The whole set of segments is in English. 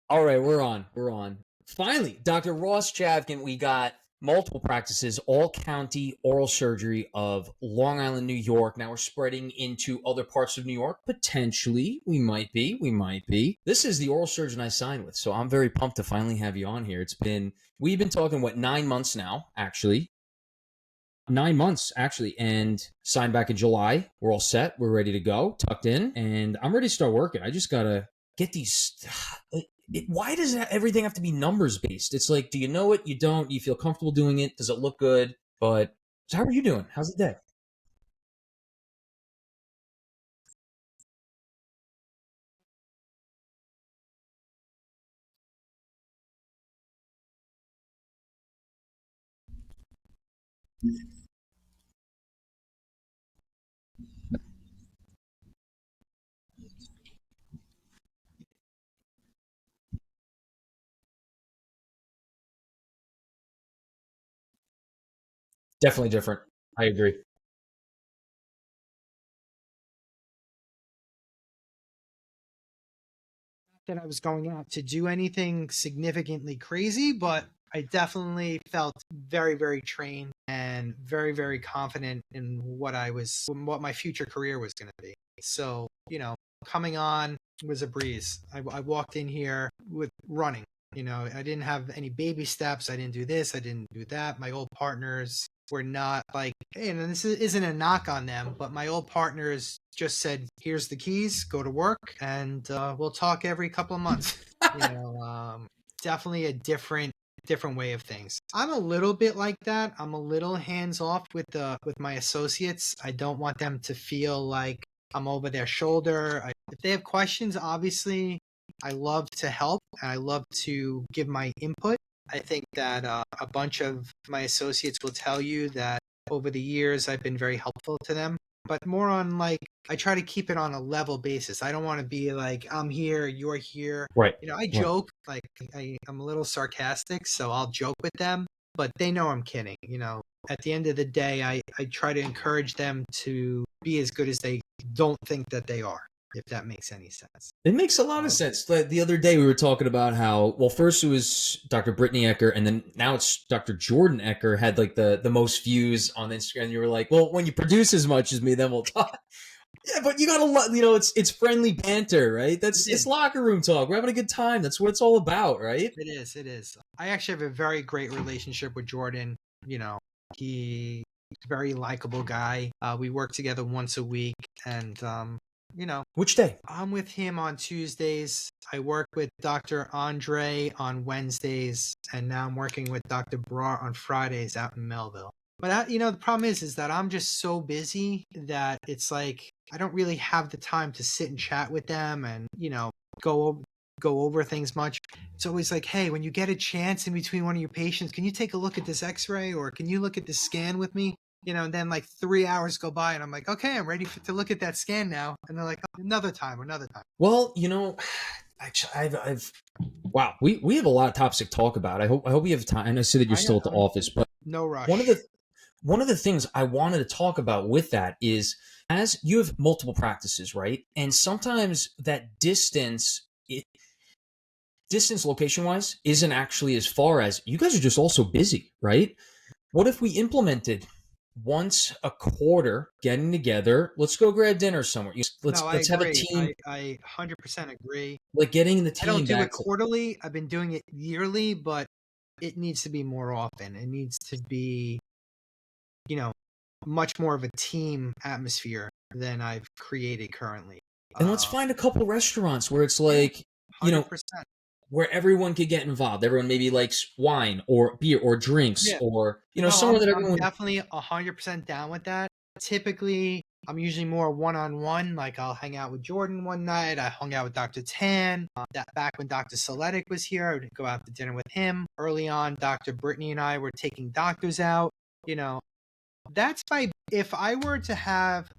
All right, we're on. We're on. Finally, Dr. Ross Chavkin, we got multiple practices, all county oral surgery of Long Island, New York. Now we're spreading into other parts of New York. Potentially, we might be. We might be. This is the oral surgeon I signed with, so I'm very pumped to finally have you on here. We've been talking, what, 9 months now, actually. 9 months, actually, and signed back in July. We're all set. We're ready to go, tucked in, and I'm ready to start working. I just got to get these. Why does everything have to be numbers based? It's like, do you know it? You don't. Do you feel comfortable doing it? Does it look good? But so how are you doing? How's the day? Definitely different. I agree. That I was going out to do anything significantly crazy, but I definitely felt very, very trained and very, very confident in what my future career was going to be. So, coming on was a breeze. I walked in here with running. I didn't have any baby steps. I didn't do this. I didn't do that. My old partners were not like, hey, and this isn't a knock on them, but my old partners just said, here's the keys, go to work, and we'll talk every couple of months. You know, um, Definitely a different way of things. I'm a little bit like that. I'm a little hands off with my associates. I don't want them to feel like I'm over their shoulder. If they have questions, obviously, I love to help and I love to give my input. I think that a bunch of my associates will tell you that over the years I've been very helpful to them, but more on like I try to keep it on a level basis. I don't want to be like I'm here, you're here. Right. I Right. joke like I'm a little sarcastic, so I'll joke with them, but they know I'm kidding. At the end of the day, I try to encourage them to be as good as they don't think that they are, if that makes any sense. It makes a lot of Um, sense. Like the other day, we were talking about how, well, first it was Dr. Brittany Ecker, and then now it's Dr. Jordan Ecker had like the most views on Instagram. And you were like, well, when you produce as much as me, then we'll talk. Yeah, but you gotta, it's friendly banter, right? it It's is. locker room talk. We're having a good time. That's what it's all about, right? It is. It is. I actually have a very great relationship with Jordan. You know, he's a very likable guy. We work together once a week, and Which day? I'm with him on Tuesdays. I work with Dr. Andre on Wednesdays, and now I'm working with Dr. Brar on Fridays out in Melville. But the problem is that I'm just so busy that it's like I don't really have the time to sit and chat with them and go go over things much. It's always like, hey, when you get a chance in between one of your patients, can you take a look at this X-ray or can you look at this scan with me? And then like 3 hours go by and I'm like, okay, I'm ready to look at that scan now. And they're like, oh, another time, another time. Well, actually, I've wow, we have a lot of topics to talk about. I hope we have time. And I see that you're still at the I'm office, but no one of rush. the one of the things I wanted to talk about with that is as you have multiple practices, right? And sometimes that distance location wise isn't actually as far as you guys are just also busy, right? What if we implemented once a quarter getting together? Let's go grab dinner somewhere. No, I Let's have a agree. team, I 100% agree. like getting the I don't team do it back. quarterly. I've been doing it yearly, but it needs to be more often. It needs to be, you know, much more of a team atmosphere than I've created currently. And let's Uh, find a couple restaurants where it's yeah, like, you know, 100%. where everyone could get involved. Everyone maybe likes wine or beer or drinks Yeah. or, No, somewhere that I'm everyone. definitely 100% down with that. Typically, I'm usually more one-on-one. Like I'll hang out with Jordan one night. I hung out with Dr. Tan. That back when Dr. Soletic was here, I would go out to dinner with him. Early on, Dr. Brittany and I were taking doctors out. You know, that's my. If I were to have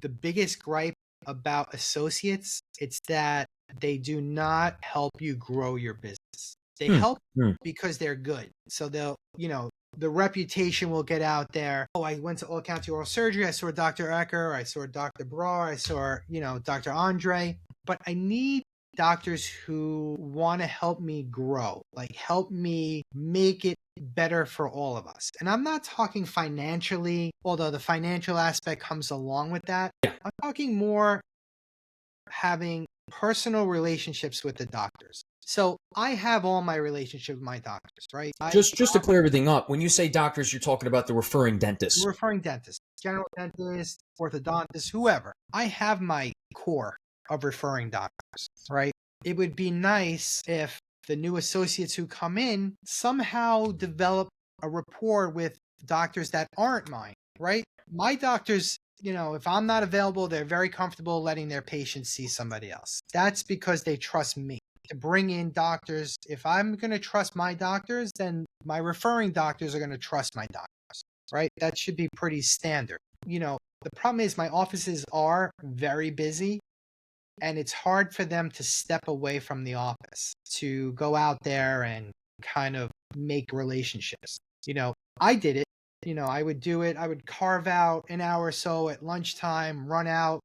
the biggest gripe about associates, it's that they do not help you grow your business. They Hmm, help hmm. because they're good. So the reputation will get out there. Oh, I went to All County Oral Surgery. I saw Dr. Ecker. I saw Dr. Brar. I saw, Dr. Andre. But I need doctors who want to help me grow, like help me make it better for all of us. And I'm not talking financially, although the financial aspect comes along with that. Yeah. I'm talking more having personal relationships with the doctors. So I have all my relationship with my doctors, right? Just to clear everything up, when you say doctors, you're talking about the referring dentist. Referring dentist, general dentist, orthodontist, whoever. I have my core of referring doctors, right? It would be nice if the new associates who come in somehow develop a rapport with doctors that aren't mine, right? My doctors, if I'm not available, they're very comfortable letting their patients see somebody else. That's because they trust me to bring in doctors. If I'm going to trust my doctors, then my referring doctors are going to trust my doctors, right? That should be pretty standard. The problem is my offices are very busy, and it's hard for them to step away from the office to go out there and kind of make relationships. I did it. I would do it. I would carve out an hour or so at lunchtime, run out,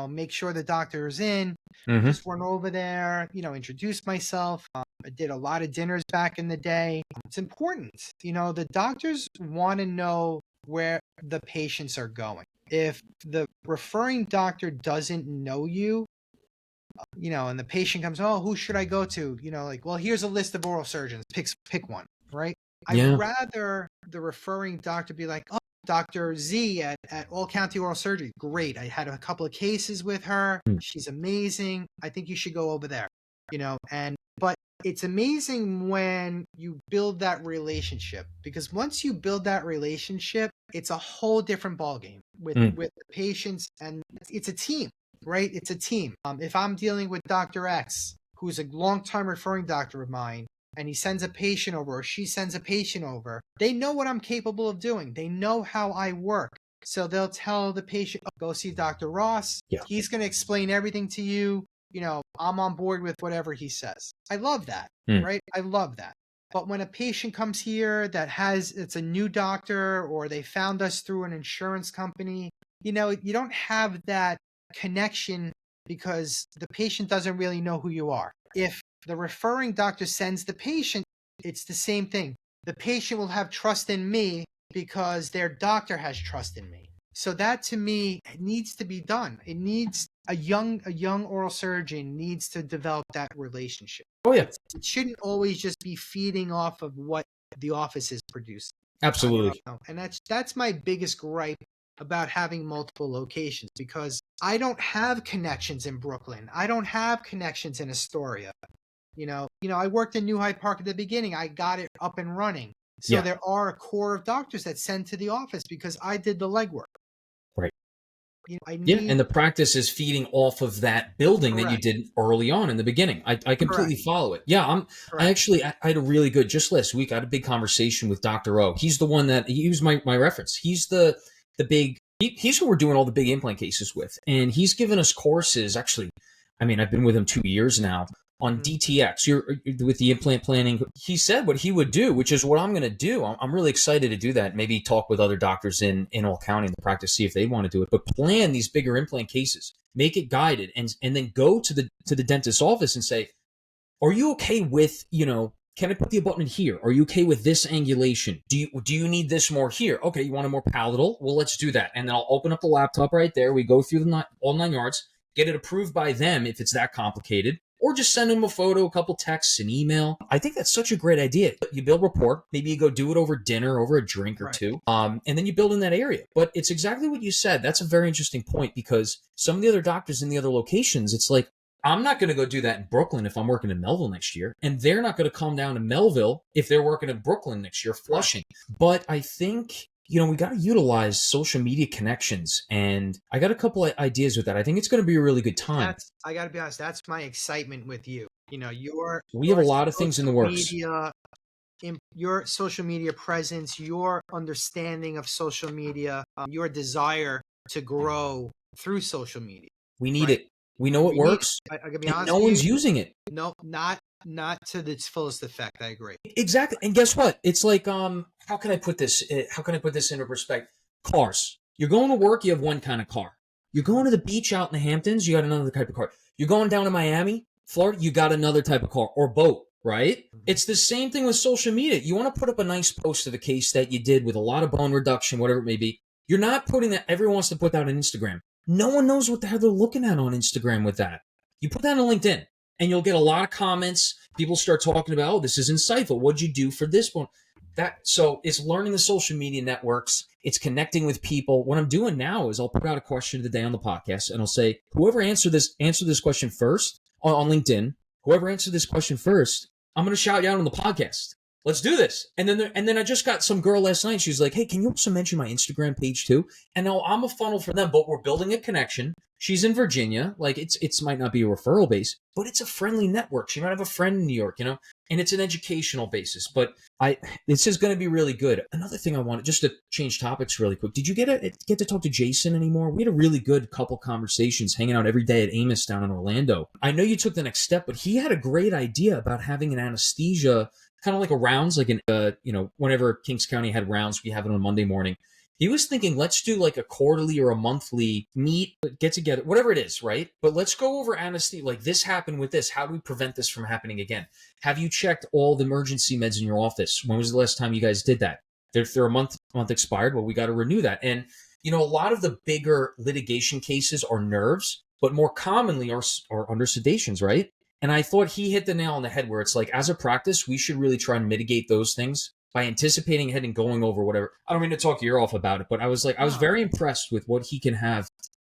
make sure the doctor is in, just run over there, introduce myself. I did a lot of dinners back in the day. It's important. The doctors want to know where the patients are going. If the referring doctor doesn't know you, and the patient comes, oh, who should I go to? Well, here's a list of oral surgeons. Pick one, right? Yeah. I'd rather the referring doctor be like, oh, Dr. Z at All County Oral Surgery. Great. I had a couple of cases with her. She's amazing. I think you should go over there. But it's amazing when you build that relationship, because once you build that relationship, it's a whole different ballgame with the patients, and it's a team. Right? It's a team. If I'm dealing with Dr. X, who's a long-time referring doctor of mine, and he sends a patient over or she sends a patient over, they know what I'm capable of doing. They know how I work. So they'll tell the patient, oh, go see Dr. Ross. Yeah. He's going to explain everything to you. I'm on board with whatever he says. I love that, right? I love that. But when a patient comes here it's a new doctor, or they found us through an insurance company, you don't have that connection because the patient doesn't really know who you are. If the referring doctor sends the patient, it's the same thing. The patient will have trust in me because their doctor has trust in me. So that, to me, needs to be done. It needs a young oral surgeon needs to develop that relationship. Oh yeah. It shouldn't always just be feeding off of what the office is producing. Absolutely. And that's my biggest gripe about having multiple locations, because I don't have connections in Brooklyn. I don't have connections in Astoria. I worked in New Hyde Park at the beginning. I got it up and running. So there are a core of doctors that send to the office because I did the legwork. Right. And the practice is feeding off of that building that you did early on in the beginning. I completely follow it. Yeah, I had a really good, just last week, I had a big conversation with Dr. O. He's the one he was my reference. He's the big, he's who we're doing all the big implant cases with. And he's given us courses, actually, I've been with him 2 years now, on DTX. You're with the implant planning. He said what he would do, which is what I'm going to do. I'm really excited to do that. Maybe talk with other doctors in all county in the practice, see if they want to do it. But plan these bigger implant cases, make it guided, and then go to the dentist's office and say, are you okay with, can I put the abutment here? Are you okay with this angulation? Do you need this more here? Okay, you want it more palatal? Well, let's do that. And then I'll open up the laptop right there. We go through all 9 yards, get it approved by them if it's that complicated, or just send them a photo, a couple texts, an email. I think that's such a great idea. You build rapport. Maybe you go do it over dinner, over a drink or two, and then you build in that area. But it's exactly what you said. That's a very interesting point, because some of the other doctors in the other locations, it's like, I'm not going to go do that in Brooklyn if I'm working in Melville next year. And they're not going to come down to Melville if they're working in Brooklyn next year, Flushing. But I think, we got to utilize social media connections. And I got a couple of ideas with that. I think it's going to be a really good time. I got to be honest, that's my excitement with you. We have a lot of things in the works. Your social media presence, your understanding of social media, your desire to grow through social media. We need it. We know it works. I gotta be honest, no one's using it. No, not to its fullest effect. I agree. Exactly. And guess what? It's like, how can I put this? How can I put this into perspective? Cars. You're going to work, you have one kind of car. You're going to the beach out in the Hamptons, you got another type of car. You're going down to Miami, Florida, you got another type of car or boat, right? It's the same thing with social media. You want to put up a nice post of a case that you did with a lot of bone reduction, whatever it may be. You're not putting that, everyone wants to put that on Instagram. No one knows what the hell they're looking at on Instagram with that. You put that on LinkedIn and you'll get a lot of comments. People start talking about, oh, this is insightful. What'd you do for this one? So it's learning the social media networks. It's connecting with people. What I'm doing now is I'll put out a question of the day on the podcast and I'll say, whoever answer this question first on LinkedIn, whoever answered this question first, I'm going to shout you out on the podcast. Let's do this. And then I just got some girl last night. She was like, hey, can you also mention my Instagram page too? And now I'm a funnel for them, but we're building a connection. She's in Virginia. Like it's might not be a referral base, but it's a friendly network. She might have a friend in New York, and it's an educational basis. But this is going to be really good. Another thing I wanted, just to change topics really quick. Did you get to talk to Jason anymore? We had a really good couple conversations hanging out every day at Amos down in Orlando. I know you took the next step, but he had a great idea about having an anesthesia, kind of like a rounds, like whenever Kings County had rounds, we have it on Monday morning. He was thinking, let's do like a quarterly or a monthly get together, whatever it is, right? But let's go over anesthesia. Like this happened with this. How do we prevent this from happening again? Have you checked all the emergency meds in your office? When was the last time you guys did that? They're a month expired. Well, we got to renew that. And, a lot of the bigger litigation cases are nerves, but more commonly are under sedations, right? And I thought he hit the nail on the head where it's like, as a practice, we should really try and mitigate those things by anticipating ahead and going over whatever. I don't mean to talk your ear off about it, but I was very impressed with what he can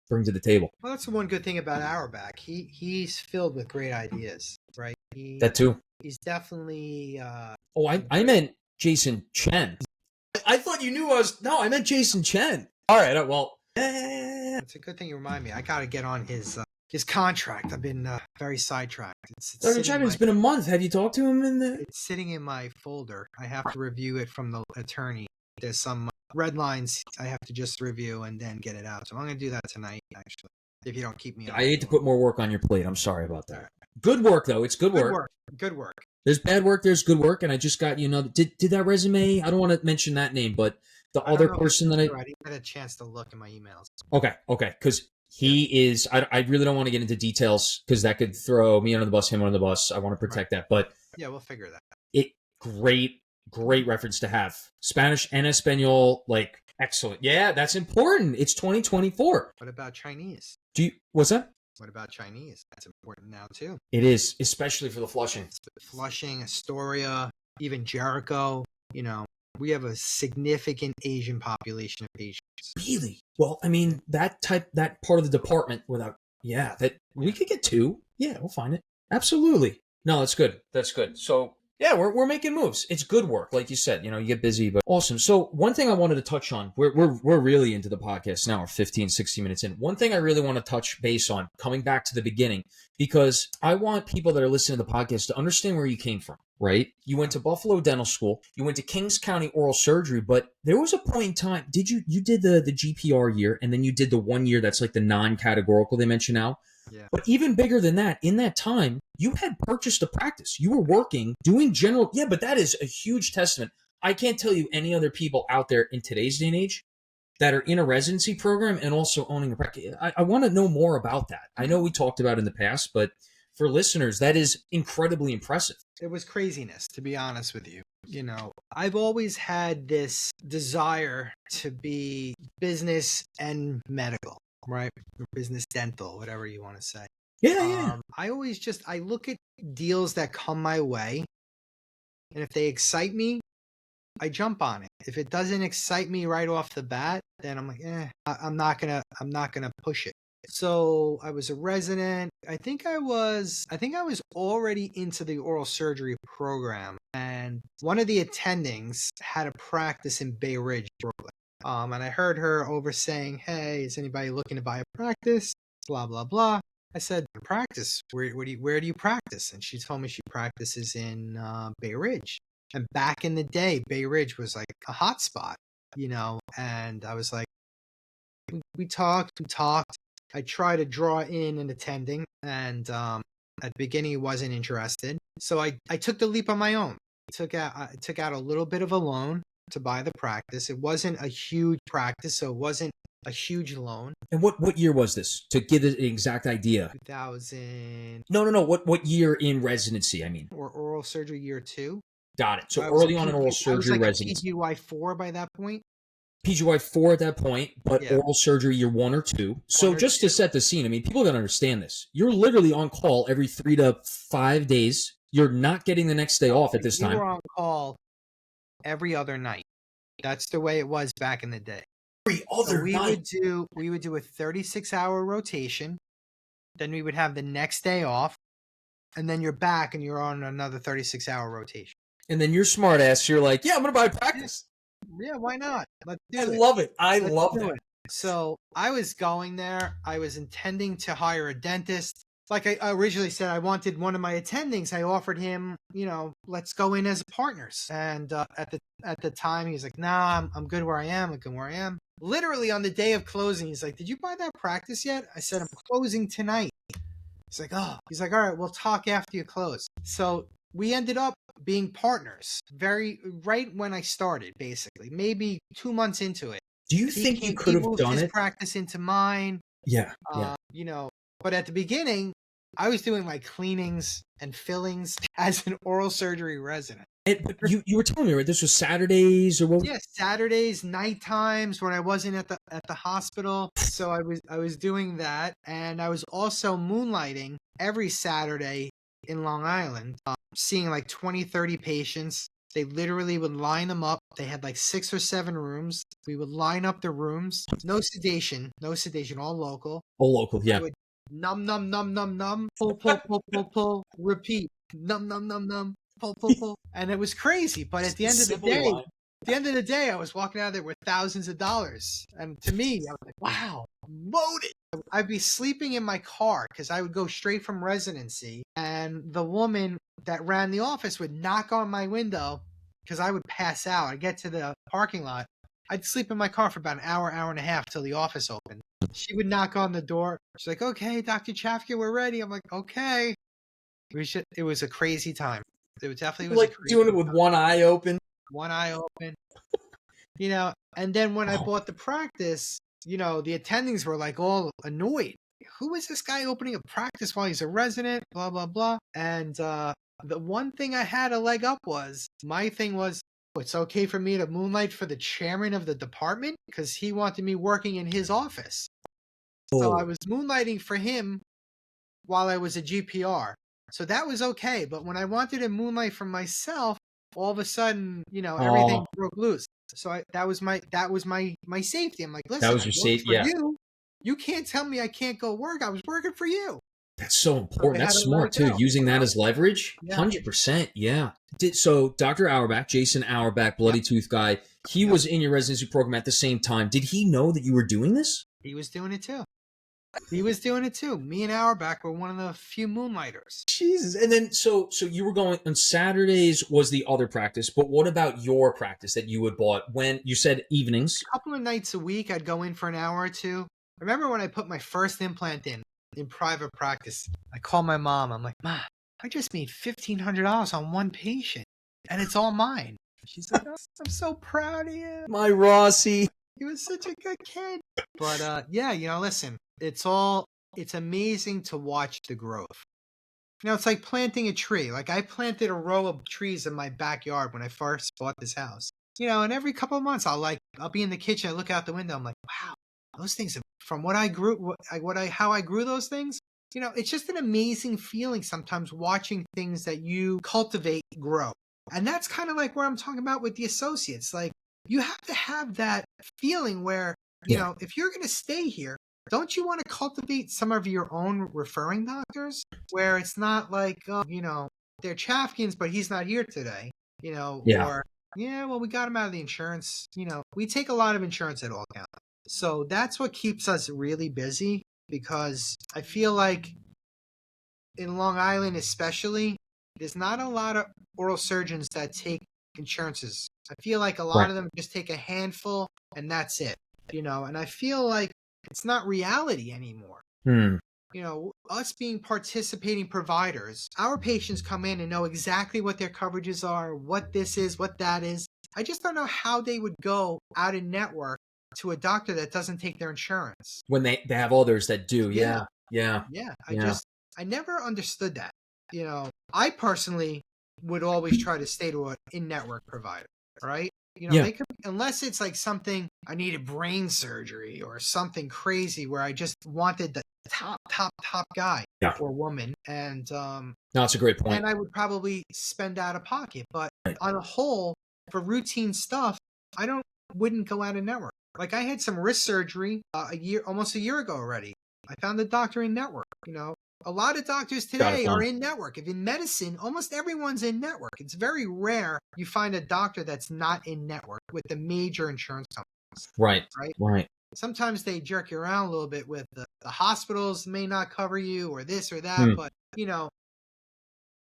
bring to the table. Well, that's the one good thing about Auerbach. He's filled with great ideas, right? That too. He's definitely. I meant Jason Chen. I thought you knew I meant Jason Chen. All right, well. It's a good thing you remind me. I got to get on his contract. I've been very sidetracked. Dr. Chapman, it's been a month. Have you talked to him It's sitting in my folder. I have to review it from the attorney. There's some red lines I have to just review and then get it out. So I'm going to do that tonight, actually, if you don't keep me on. I hate to put more work on your plate. I'm sorry about that. Good work, though. It's good work. Good work. There's bad work. There's good work. And I just got, did that resume? I don't want to mention that name, but the other person that I didn't get a chance to look at my emails. Okay. Because he is, I really don't want to get into details because that could throw me under the bus, him under the bus. I want to protect that. But yeah, we'll figure that out. Great reference to have. Spanish and Espanol, like, excellent. Yeah, that's important. It's 2024. What about Chinese? What's that? What about Chinese? That's important now, too. It is, especially for the Flushing. Flushing, Astoria, even Jericho, we have a significant Asian population of patients. Really? Well, I mean, that part of the department we could get two. Yeah, we'll find it. Absolutely. No, that's good. So, yeah, we're making moves. It's good work. Like you said, you get busy, but awesome. So one thing I wanted to touch on, we're really into the podcast now. We're 15, 16 minutes in. One thing I really want to touch base on, coming back to the beginning, because I want people that are listening to the podcast to understand where you came from, right? You went to Buffalo Dental School. You went to Kings County Oral Surgery, but there was a point in time, you did the GPR year, and then you did the 1 year that's like the non-categorical they mention now. Yeah. But even bigger than that, in that time, you had purchased a practice. You were working, doing general. Yeah, but that is a huge testament. I can't tell you any other people out there in today's day and age that are in a residency program and also owning a practice. I want to know more about that. I know we talked about it in the past, but for listeners, that is incredibly impressive. It was craziness, to be honest with you. I've always had this desire to be business and medical. Right? Or business dental, whatever you want to say. Yeah. I look at deals that come my way, and if they excite me, I jump on it. If it doesn't excite me right off the bat, then I'm like, I'm not gonna push it. So I was a resident. I think I was already into the oral surgery program, and one of the attendings had a practice in Bay Ridge, Brooklyn. And I heard her over saying, hey, is anybody looking to buy a practice? Blah, blah, blah. I said, practice? Where do you practice? And she told me she practices in Bay Ridge. And back in the day, Bay Ridge was like a hot spot, and I was like, we talked. I tried to draw in an attending, and at the beginning he wasn't interested. So I took the leap on my own. I took out a little bit of a loan to buy the practice. It wasn't a huge practice, so it wasn't a huge loan. And what year was this, to give it an exact idea? 2000. No. What year in residency? I mean, Or oral surgery year 2. got it. So I was a early on in oral I was surgery like a residency. PGY 4 by that point. PGY 4 at that point, but Yeah. oral surgery year 1 or 2. So 1 or just 2. to set the scene, I mean, people gotta understand this. You're literally on call every 3 to 5 days. You're not getting the next day off at this We time. were on call every other night. That's the way it was back in the day. Every So other we night. would do a 36-hour rotation. Then we would have the next day off, and then you're back and you're on another 36-hour rotation. And then you're smart ass. You're like, yeah, I'm gonna buy practice. Yeah, why not? Let's do I it. love it. I Let's love do that. it. So I was going there. I was intending to hire a dentist. Like I originally said, I wanted one of my attendings. I offered him, let's go in as partners. And at the time, he was like, "Nah, I'm good where I am. I'm good where I am." Literally on the day of closing, he's like, "Did you buy that practice yet?" I said, "I'm closing tonight." He's like, "Oh." He's like, "All right, we'll talk after you close." So we ended up being partners right when I started, basically, maybe 2 months into it. Do you think you could He have moved done his it? practice into mine. Yeah. But at the beginning, I was doing like cleanings and fillings as an oral surgery resident. But you were telling me, right? This was Saturdays or what? Yeah, Saturdays, night times when I wasn't at the hospital. So I was doing that, and I was also moonlighting every Saturday in Long Island, seeing like 20, 30 patients. They literally would line them up. They had like 6 or 7 rooms. We would line up the rooms. No sedation, all local. Oh, local, yeah. Would num num num num num, pull, repeat, num num num num, pull, and it was crazy. But at the end of the day, I was walking out there with thousands of dollars, and to me, I was like, "Wow, loaded." I'd be sleeping in my car because I would go straight from residency, and the woman that ran the office would knock on my window because I would pass out. I'd get to the parking lot. I'd sleep in my car for about an hour, hour and a half till the office opened. She would knock on the door. She's like, "Okay, Dr. Chavkin, we're ready." I'm like, "Okay." It was a crazy time. It definitely was like a crazy doing it with time. one eye open. One eye open. And then when I bought the practice, the attendings were like all annoyed. Who is this guy opening a practice while he's a resident? Blah, blah, blah. And the one thing I had a leg up was, my thing was, it's okay for me to moonlight for the chairman of the department because he wanted me working in his office. So I was moonlighting for him while I was a GPR. So that was okay. But when I wanted to moonlight for myself, all of a sudden, everything broke loose. So that was my safety. I'm like, that "Listen, was I your worked safe. for Yeah, you. You can't tell me I can't go work. I was working for you." that's so So important. they had That's to let smart it too. go, Using that as leverage, Yeah. 100%. Yeah. So Dr. Auerbach, Jason Auerbach, Bloody Tooth guy, he was in your residency program at the same time. Did he know that you were doing this? He was doing it too. Me and Auerbach were one of the few moonlighters. Jesus. And then so you were going on Saturdays was the other practice, but what about your practice that you had bought when you said evenings? A couple of nights a week, I'd go in for an hour or two. I remember when I put my first implant in private practice, I called my mom. I'm like, "Ma, I just made $1,500 on one patient, and it's all mine." She's like, "Oh, I'm so proud of you. My Rossi. He was such a good kid." But listen, it's amazing to watch the growth. It's like planting a tree. Like I planted a row of trees in my backyard when I first bought this house. And every couple of months I'll be in the kitchen, I look out the window, I'm like, "Wow, those things from what I grew, how I grew those things." It's just an amazing feeling sometimes watching things that you cultivate grow. And that's kind of like where I'm talking about with the associates. Like you have to have that feeling where, if you're going to stay here, don't you want to cultivate some of your own referring doctors where it's not like, they're Chavkins, but he's not here today, Yeah. or, "Yeah, well, we got him out of the insurance." We take a lot of insurance at all counts. So that's what keeps us really busy because I feel like in Long Island, especially, there's not a lot of oral surgeons that take insurances. I feel like a lot of them just take a handful and that's it, and I feel like it's not reality anymore. Us being participating providers, our patients come in and know exactly what their coverages are, what this is, what that is. I just don't know how they would go out in network to a doctor that doesn't take their insurance. When they have others that do. Yeah. Yeah. Yeah. Yeah. I never understood that. I personally would always try to stay to an in-network provider, right? Yeah. They could, unless it's like something, I needed brain surgery or something crazy where I just wanted the top guy or woman. And no, that's a great point. and I would probably spend out of pocket. But on a whole, for routine stuff, wouldn't go out of network. Like I had some wrist surgery almost a year ago already. I found a doctor in network. A lot of doctors today are in network. If in medicine, almost everyone's in network. It's very rare you find a doctor that's not in network with the major insurance companies. Right. Sometimes they jerk you around a little bit with the hospitals may not cover you or this or that. But,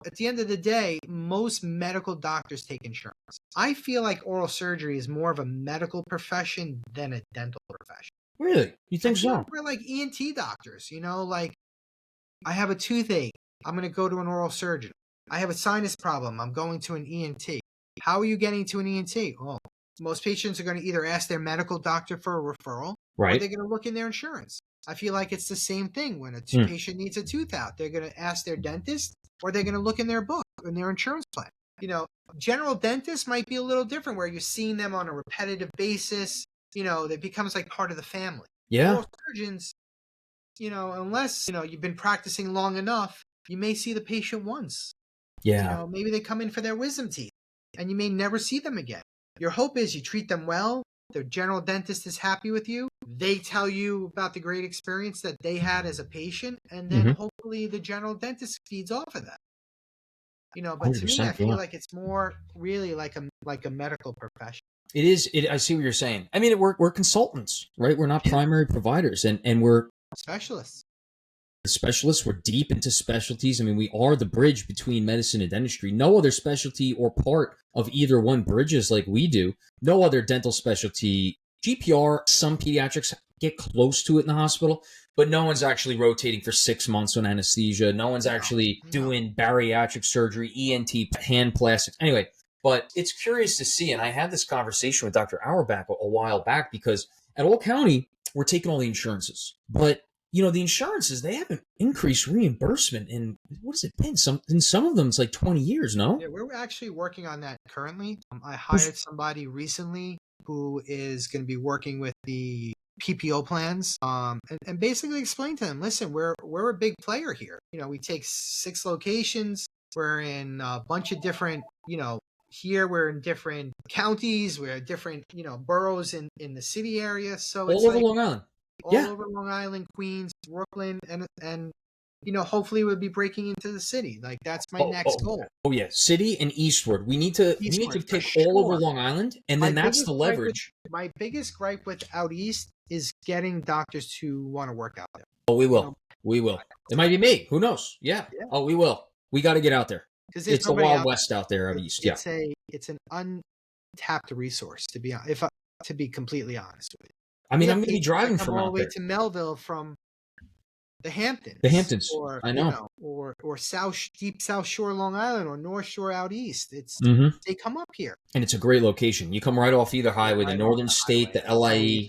at the end of the day, most medical doctors take insurance. I feel like oral surgery is more of a medical profession than a dental profession. Really? You think so? We're like ENT doctors, like I have a toothache, I'm going to go to an oral surgeon. I have a sinus problem, I'm going to an ENT. How are you getting to an ENT? Well, most patients are going to either ask their medical doctor for a referral, or they're going to look in their insurance. I feel like it's the same thing when a patient needs a tooth out. They're going to ask their dentist, or they're going to look in their book, in their insurance plan. General dentists might be a little different where you're seeing them on a repetitive basis. That becomes like part of the family. Yeah. Oral surgeons, unless, you've been practicing long enough, you may see the patient once. Yeah. Maybe they come in for their wisdom teeth and you may never see them again. Your hope is you treat them well. The general dentist is happy with you. They tell you about the great experience that they had as a patient. And then hopefully the general dentist feeds off of that. But to me, I feel like it's more really like a medical profession. It is. I see what you're saying. I mean, we're consultants, right? We're not primary providers, and we're specialists. Specialists. We're deep into specialties. I mean, we are the bridge between medicine and dentistry. No other specialty or part of either one bridges like we do. No other dental specialty, GPR, some pediatrics get close to it in the hospital, but no one's actually rotating for 6 months on anesthesia. No one's actually doing bariatric surgery, ENT, hand plastics. Anyway, but it's curious to see, and I had this conversation with Dr. Auerbach a while back, because at All County, we're taking all the insurances. But, the insurances, they haven't increased reimbursement in, what has it been? In some of them, it's like 20 years, no? Yeah, we're actually working on that currently. I hired somebody recently who is going to be working with the PPO plans, and basically explain to them, listen, we're a big player here. We take 6 locations. We're in a bunch of different, here we're in different counties, we're different, boroughs in the city area. So all over Long Island. All over Long Island, Queens, Brooklyn, and hopefully we'll be breaking into the city. Like that's my next goal. Oh yeah, city and eastward. We need to take all over Long Island, and then that's the leverage. My biggest gripe with out east is getting doctors to want to work out there. Oh, we will. We will. It might be me. Who knows? Yeah. Oh, we will. We got to get out there. It's the Wild West out there out east. Yeah. It's an untapped resource to be completely honest with you. I mean, I'm going to be driving from all out the way there to Melville from the Hamptons. The Hamptons. Or, I know. Or deep South Shore, Long Island, or North Shore out east. They come up here. And it's a great location. You come right off either highway, the Northern State, the LIE.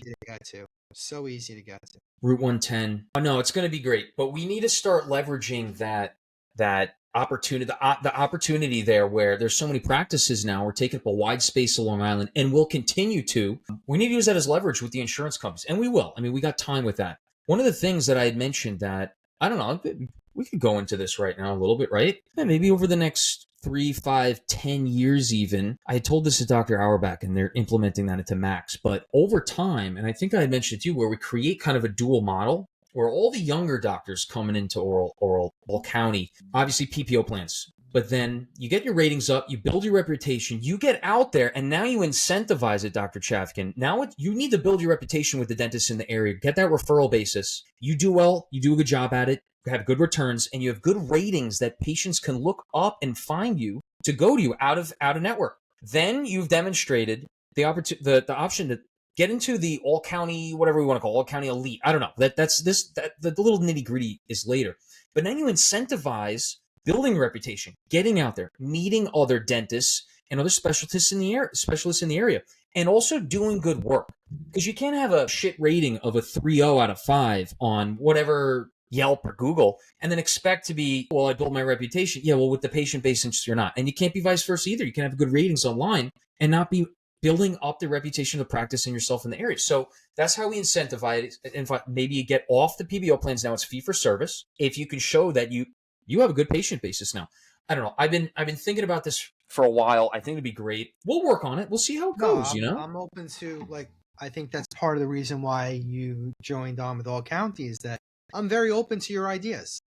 So easy to get to. Route 110. Oh, no, it's going to be great. But we need to start leveraging that opportunity, the opportunity there where there's so many practices now. We're taking up a wide space of Long Island, and we'll continue to. We need to use that as leverage with the insurance companies, and we will. I mean, we got time with that. One of the things that I had mentioned that, I don't know, we could go into this right now a little bit, right? Yeah, maybe over the next 3, 5, 10 years even. I had told this to Dr. Auerbach, and they're implementing that into Max. But over time, and I think I had mentioned it too, where we create kind of a dual model, where all the younger doctors coming into All County, obviously PPO plans, but then you get your ratings up, you build your reputation, you get out there, and now you incentivize it, Dr. Chavkin. Now you need to build your reputation with the dentists in the area, get that referral basis. You do well, you do a good job at it, have good returns, and you have good ratings that patients can look up and find you to go to you out of network. Then you've demonstrated the option to get into the All County, whatever we want to call it, All County Elite. I don't know. The little nitty gritty is later. But then you incentivize building a reputation, getting out there, meeting other dentists, and other specialists in the area, and also doing good work. Because you can't have a shit rating of a 3.0 out of 5 on whatever Yelp or Google, and then expect to be, well, I built my reputation. Yeah, well, with the patient-based interest, you're not. And you can't be vice versa either. You can have good ratings online and not be building up the reputation of practice and yourself in the area. So that's how we incentivize it. In fact, maybe you get off the PBO plans. Now it's fee for service. If you can show that you have a good patient basis now. I don't know. I've been thinking about this for a while. I think it'd be great. We'll work on it. We'll see how it goes, I'm open to, like, I think that's part of the reason why you joined on with All County, is that I'm very open to your ideas.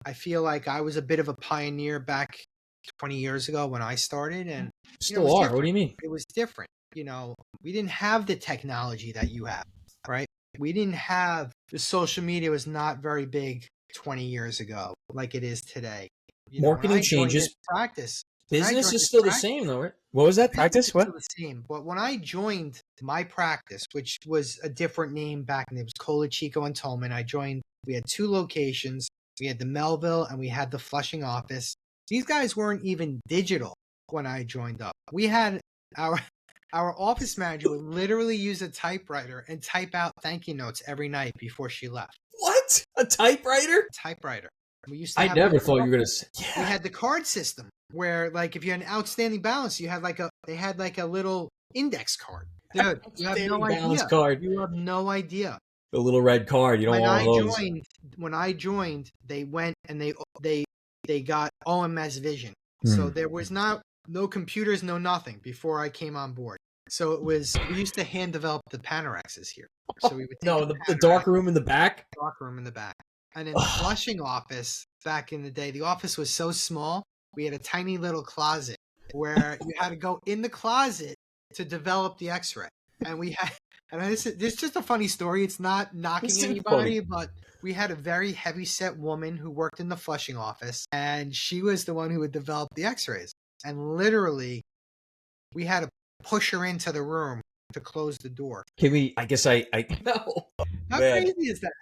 I feel like I was a bit of a pioneer back 20 years ago when I started, and still are. What do you mean? It was different. We didn't have the technology that you have, right? We didn't have the social media was not very big 20 years ago like it is today. Marketing changes. Practice. Business is still the same, though, right? What was that? Practice? What? Still the same. But when I joined my practice, which was a different name back then, it was Cola Chico and Tolman. We had 2 locations. We had the Melville and we had the Flushing office. These guys weren't even digital when I joined up. We had our office manager would literally use a typewriter and type out thank you notes every night before she left. What? A typewriter? Typewriter. We used to I never thought you were going to say. Yeah. We had the card system where, like, if you had an outstanding balance, they had like a little index card. Dude, you have no idea. Card. You have no idea. The little red card. You don't want those. When I joined, they went and they got OMS Vision. So there was no computers, no nothing before I came on board. So we used to hand develop the Panorexes here. So we would take the dark room in the back. Dark room in the back. And in the Flushing office back in the day, the office was so small. We had a tiny little closet where you had to go in the closet to develop the X-ray. And we had, and this is just a funny story. It's not knocking anybody, but we had a very heavy-set woman who worked in the Flushing office, and she was the one who would develop the X-rays. And literally, we had to push her into the room to close the door. Can we? I guess I know. How crazy is that?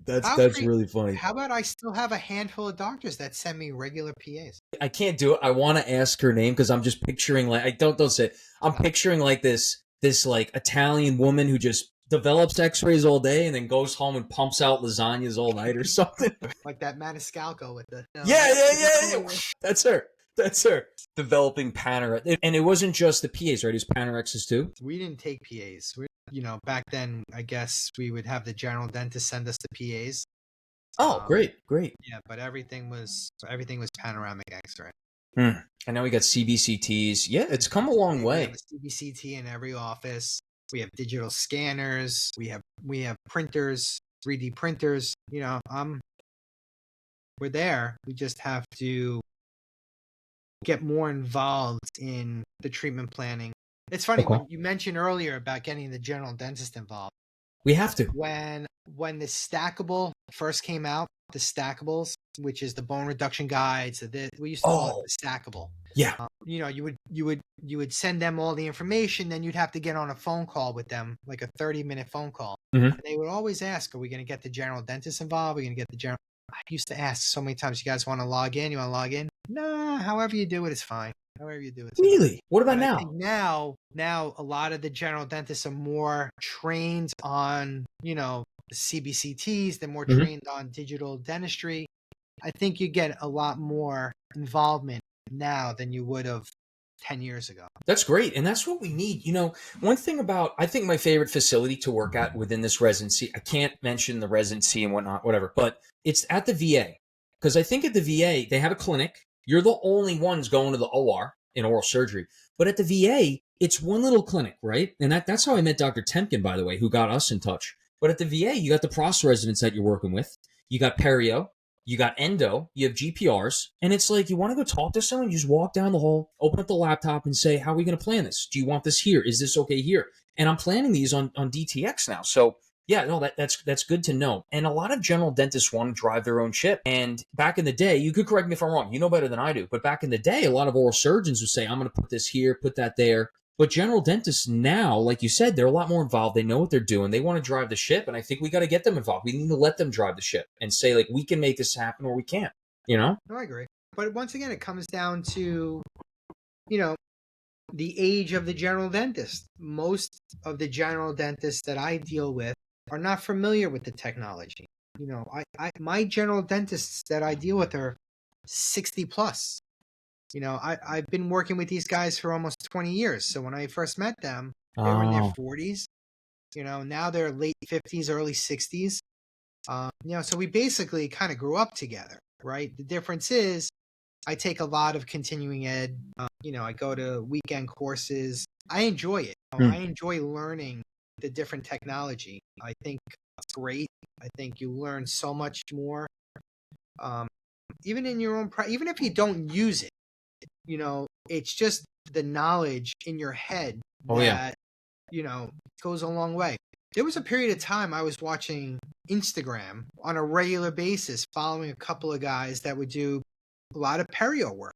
That's really funny. How about I still have a handful of doctors that send me regular PAs? I can't do it. I want to ask her name because I'm just picturing don't say it. I'm picturing like this like Italian woman who just develops X-rays all day and then goes home and pumps out lasagnas all night or something. Like that Maniscalco with the yeah. That's her developing Panorex. And it wasn't just the PAs, right? It was Panorexes too. We didn't take PAs. Back then, I guess we would have the general dentist send us the PAs. Oh, great. Yeah, but everything was panoramic X-ray. And now we got CBCTs. Yeah, it's come a long way. We have a CBCT in every office. We have digital scanners. We have printers, 3D printers. We're there. We just have to get more involved in the treatment planning. It's funny when you mentioned earlier about getting the general dentist involved. We have to. When the stackable first came out, the stackables, which is the bone reduction guides, we used to call it the stackable. Yeah. You would send them all the information, then you'd have to get on a phone call with them, like a 30-minute phone call. Mm-hmm. And they would always ask, "Are we going to get the general dentist involved? Are we going to get the general?" I used to ask so many times, "You guys want to log in? You want to log in?" Nah, however you do it is fine. However you do it. Really? What about now? I think now a lot of the general dentists are more trained on, the CBCTs. They're more trained on digital dentistry. I think you get a lot more involvement now than you would have 10 years ago. That's great. And that's what we need. One thing about, I think my favorite facility to work at within this residency, I can't mention the residency and whatnot, whatever, but it's at the VA. Because I think at the VA, they have a clinic. You're the only ones going to the OR in oral surgery. But at the VA, it's one little clinic, right? And that's how I met Dr. Temkin, by the way, who got us in touch. But at the VA, you got the pros residents that you're working with. You got perio. You got endo. You have GPRs. And it's like, you want to go talk to someone, you just walk down the hall, open up the laptop and say, how are we going to plan this? Do you want this here? Is this okay here? And I'm planning these on DTX now. So yeah, no, that's good to know. And a lot of general dentists want to drive their own ship. And back in the day, you could correct me if I'm wrong. You know better than I do. But back in the day, a lot of oral surgeons would say, I'm going to put this here, put that there. But general dentists now, like you said, they're a lot more involved. They know what they're doing. They want to drive the ship. And I think we got to get them involved. We need to let them drive the ship and say, like, we can make this happen or we can't, No, I agree. But once again, it comes down to, the age of the general dentist. Most of the general dentists that I deal with are not familiar with the technology. My general dentists that I deal with are 60 plus. I've been working with these guys for almost 20 years. So when I first met them, they were in their Oh, 40s. Now they're late 50s, early 60s. So we basically kind of grew up together, right? The difference is I take a lot of continuing ed. I go to weekend courses. I enjoy it. I enjoy learning the different technology. I think it's great. I think you learn so much more. Even in your own, even if you don't use it, it's just the knowledge in your head oh yeah. that, goes a long way. There was a period of time I was watching Instagram on a regular basis, following a couple of guys that would do a lot of perio work,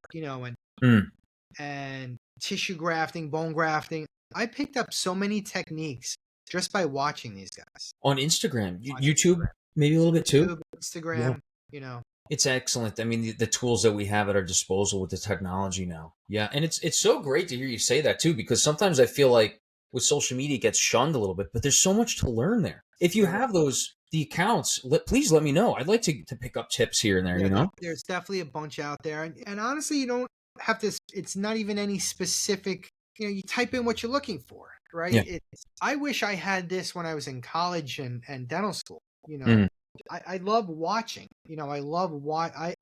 and tissue grafting, bone grafting. I picked up so many techniques just by watching these guys On Instagram, on YouTube, Instagram. maybe a little bit too. YouTube, Instagram, Yeah. you know. It's excellent. I mean, the tools that we have at our disposal with the technology now. Yeah, and it's so great to hear you say that too, because sometimes I feel like with social media it gets shunned a little bit, but there's so much to learn there. If you have the accounts, please let me know. I'd like to pick up tips here and there. Yeah, there's definitely a bunch out there, and honestly, you don't have to. It's not even any specific. You type in what you're looking for, right? Yeah. I wish I had this when I was in college and dental school. Mhm. I love watching. I love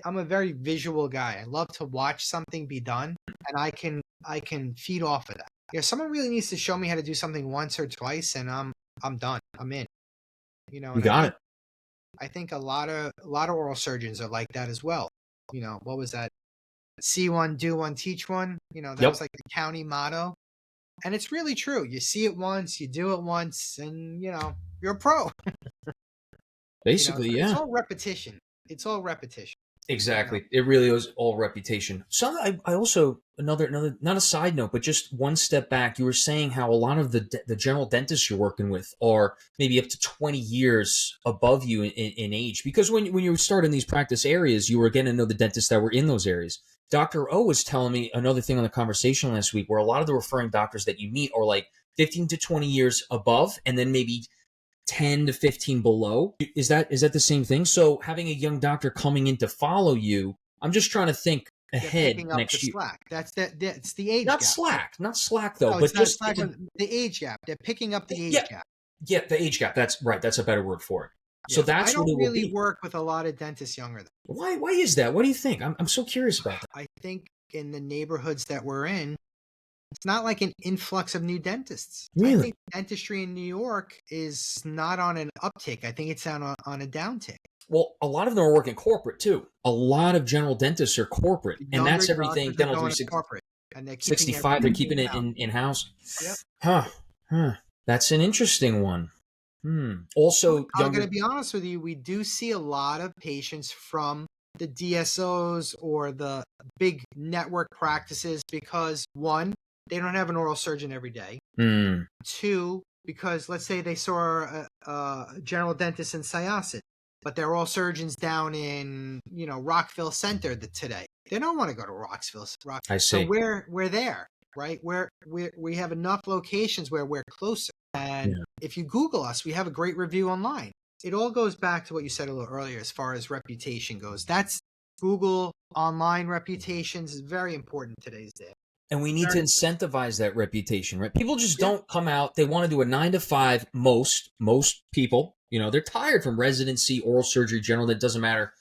I'm a very visual guy. I love to watch something be done, and I can feed off of that. Someone really needs to show me how to do something once or twice, and I'm done. I'm in. You And got it. I think a lot of oral surgeons are like that as well. What was that? See one, do one, teach one. That Yep. was like the county motto. And it's really true. You see it once, you do it once, and you're a pro. Basically, It's yeah. all repetition. It's all repetition. Exactly. It really is all reputation. So I also another not a side note, but just one step back. You were saying how a lot of the general dentists you're working with are maybe up to 20 years above you in age. Because when you start in these practice areas, you were getting to know the dentists that were in those areas. Dr. O was telling me another thing on the conversation last week, where a lot of the referring doctors that you meet are like 15 to 20 years above, and then maybe 10 to 15 below. Is that the same thing? So having a young doctor coming in to follow you, I'm just trying to think ahead Picking up the next year. slack. That's the age Not gap. slack though, No, but it's not just slack. The age gap. They're picking up the age gap. Yeah, the age gap. That's right. That's a better word for it. So Yeah. that's I what don't it will really be. work with a lot of dentists younger than Why is that? What do you think? I'm so curious about that. I think in the neighborhoods that we're in, it's not like an influx of new dentists. I Really? think dentistry in New York is not on an uptick. I think it's on a downtick. Well, a lot of them are working corporate too. A lot of general dentists are corporate, and Younger that's everything. doctors are Dental going to 360, corporate, and they're keeping 65. They're everything keeping it in-house. in house. Yep. Huh. That's an interesting one. Also, I'm going younger. to be honest with you. We do see a lot of patients from the DSOs or the big network practices because, one, they don't have an oral surgeon every day. Two, because let's say they saw a general dentist in Syosset, but they're all surgeons down in Rockville Center today. They don't want to go to Rockville. I So see. we're there, right? We have enough locations where we're closer. And if you Google us, we have a great review online. It all goes back to what you said a little earlier as far as reputation goes. That's Google online reputations is very important today's day. And we need to incentivize that reputation, right? People just don't come out. They want to do a 9 to 5. Most people, they're tired from residency, oral surgery, general. That doesn't matter.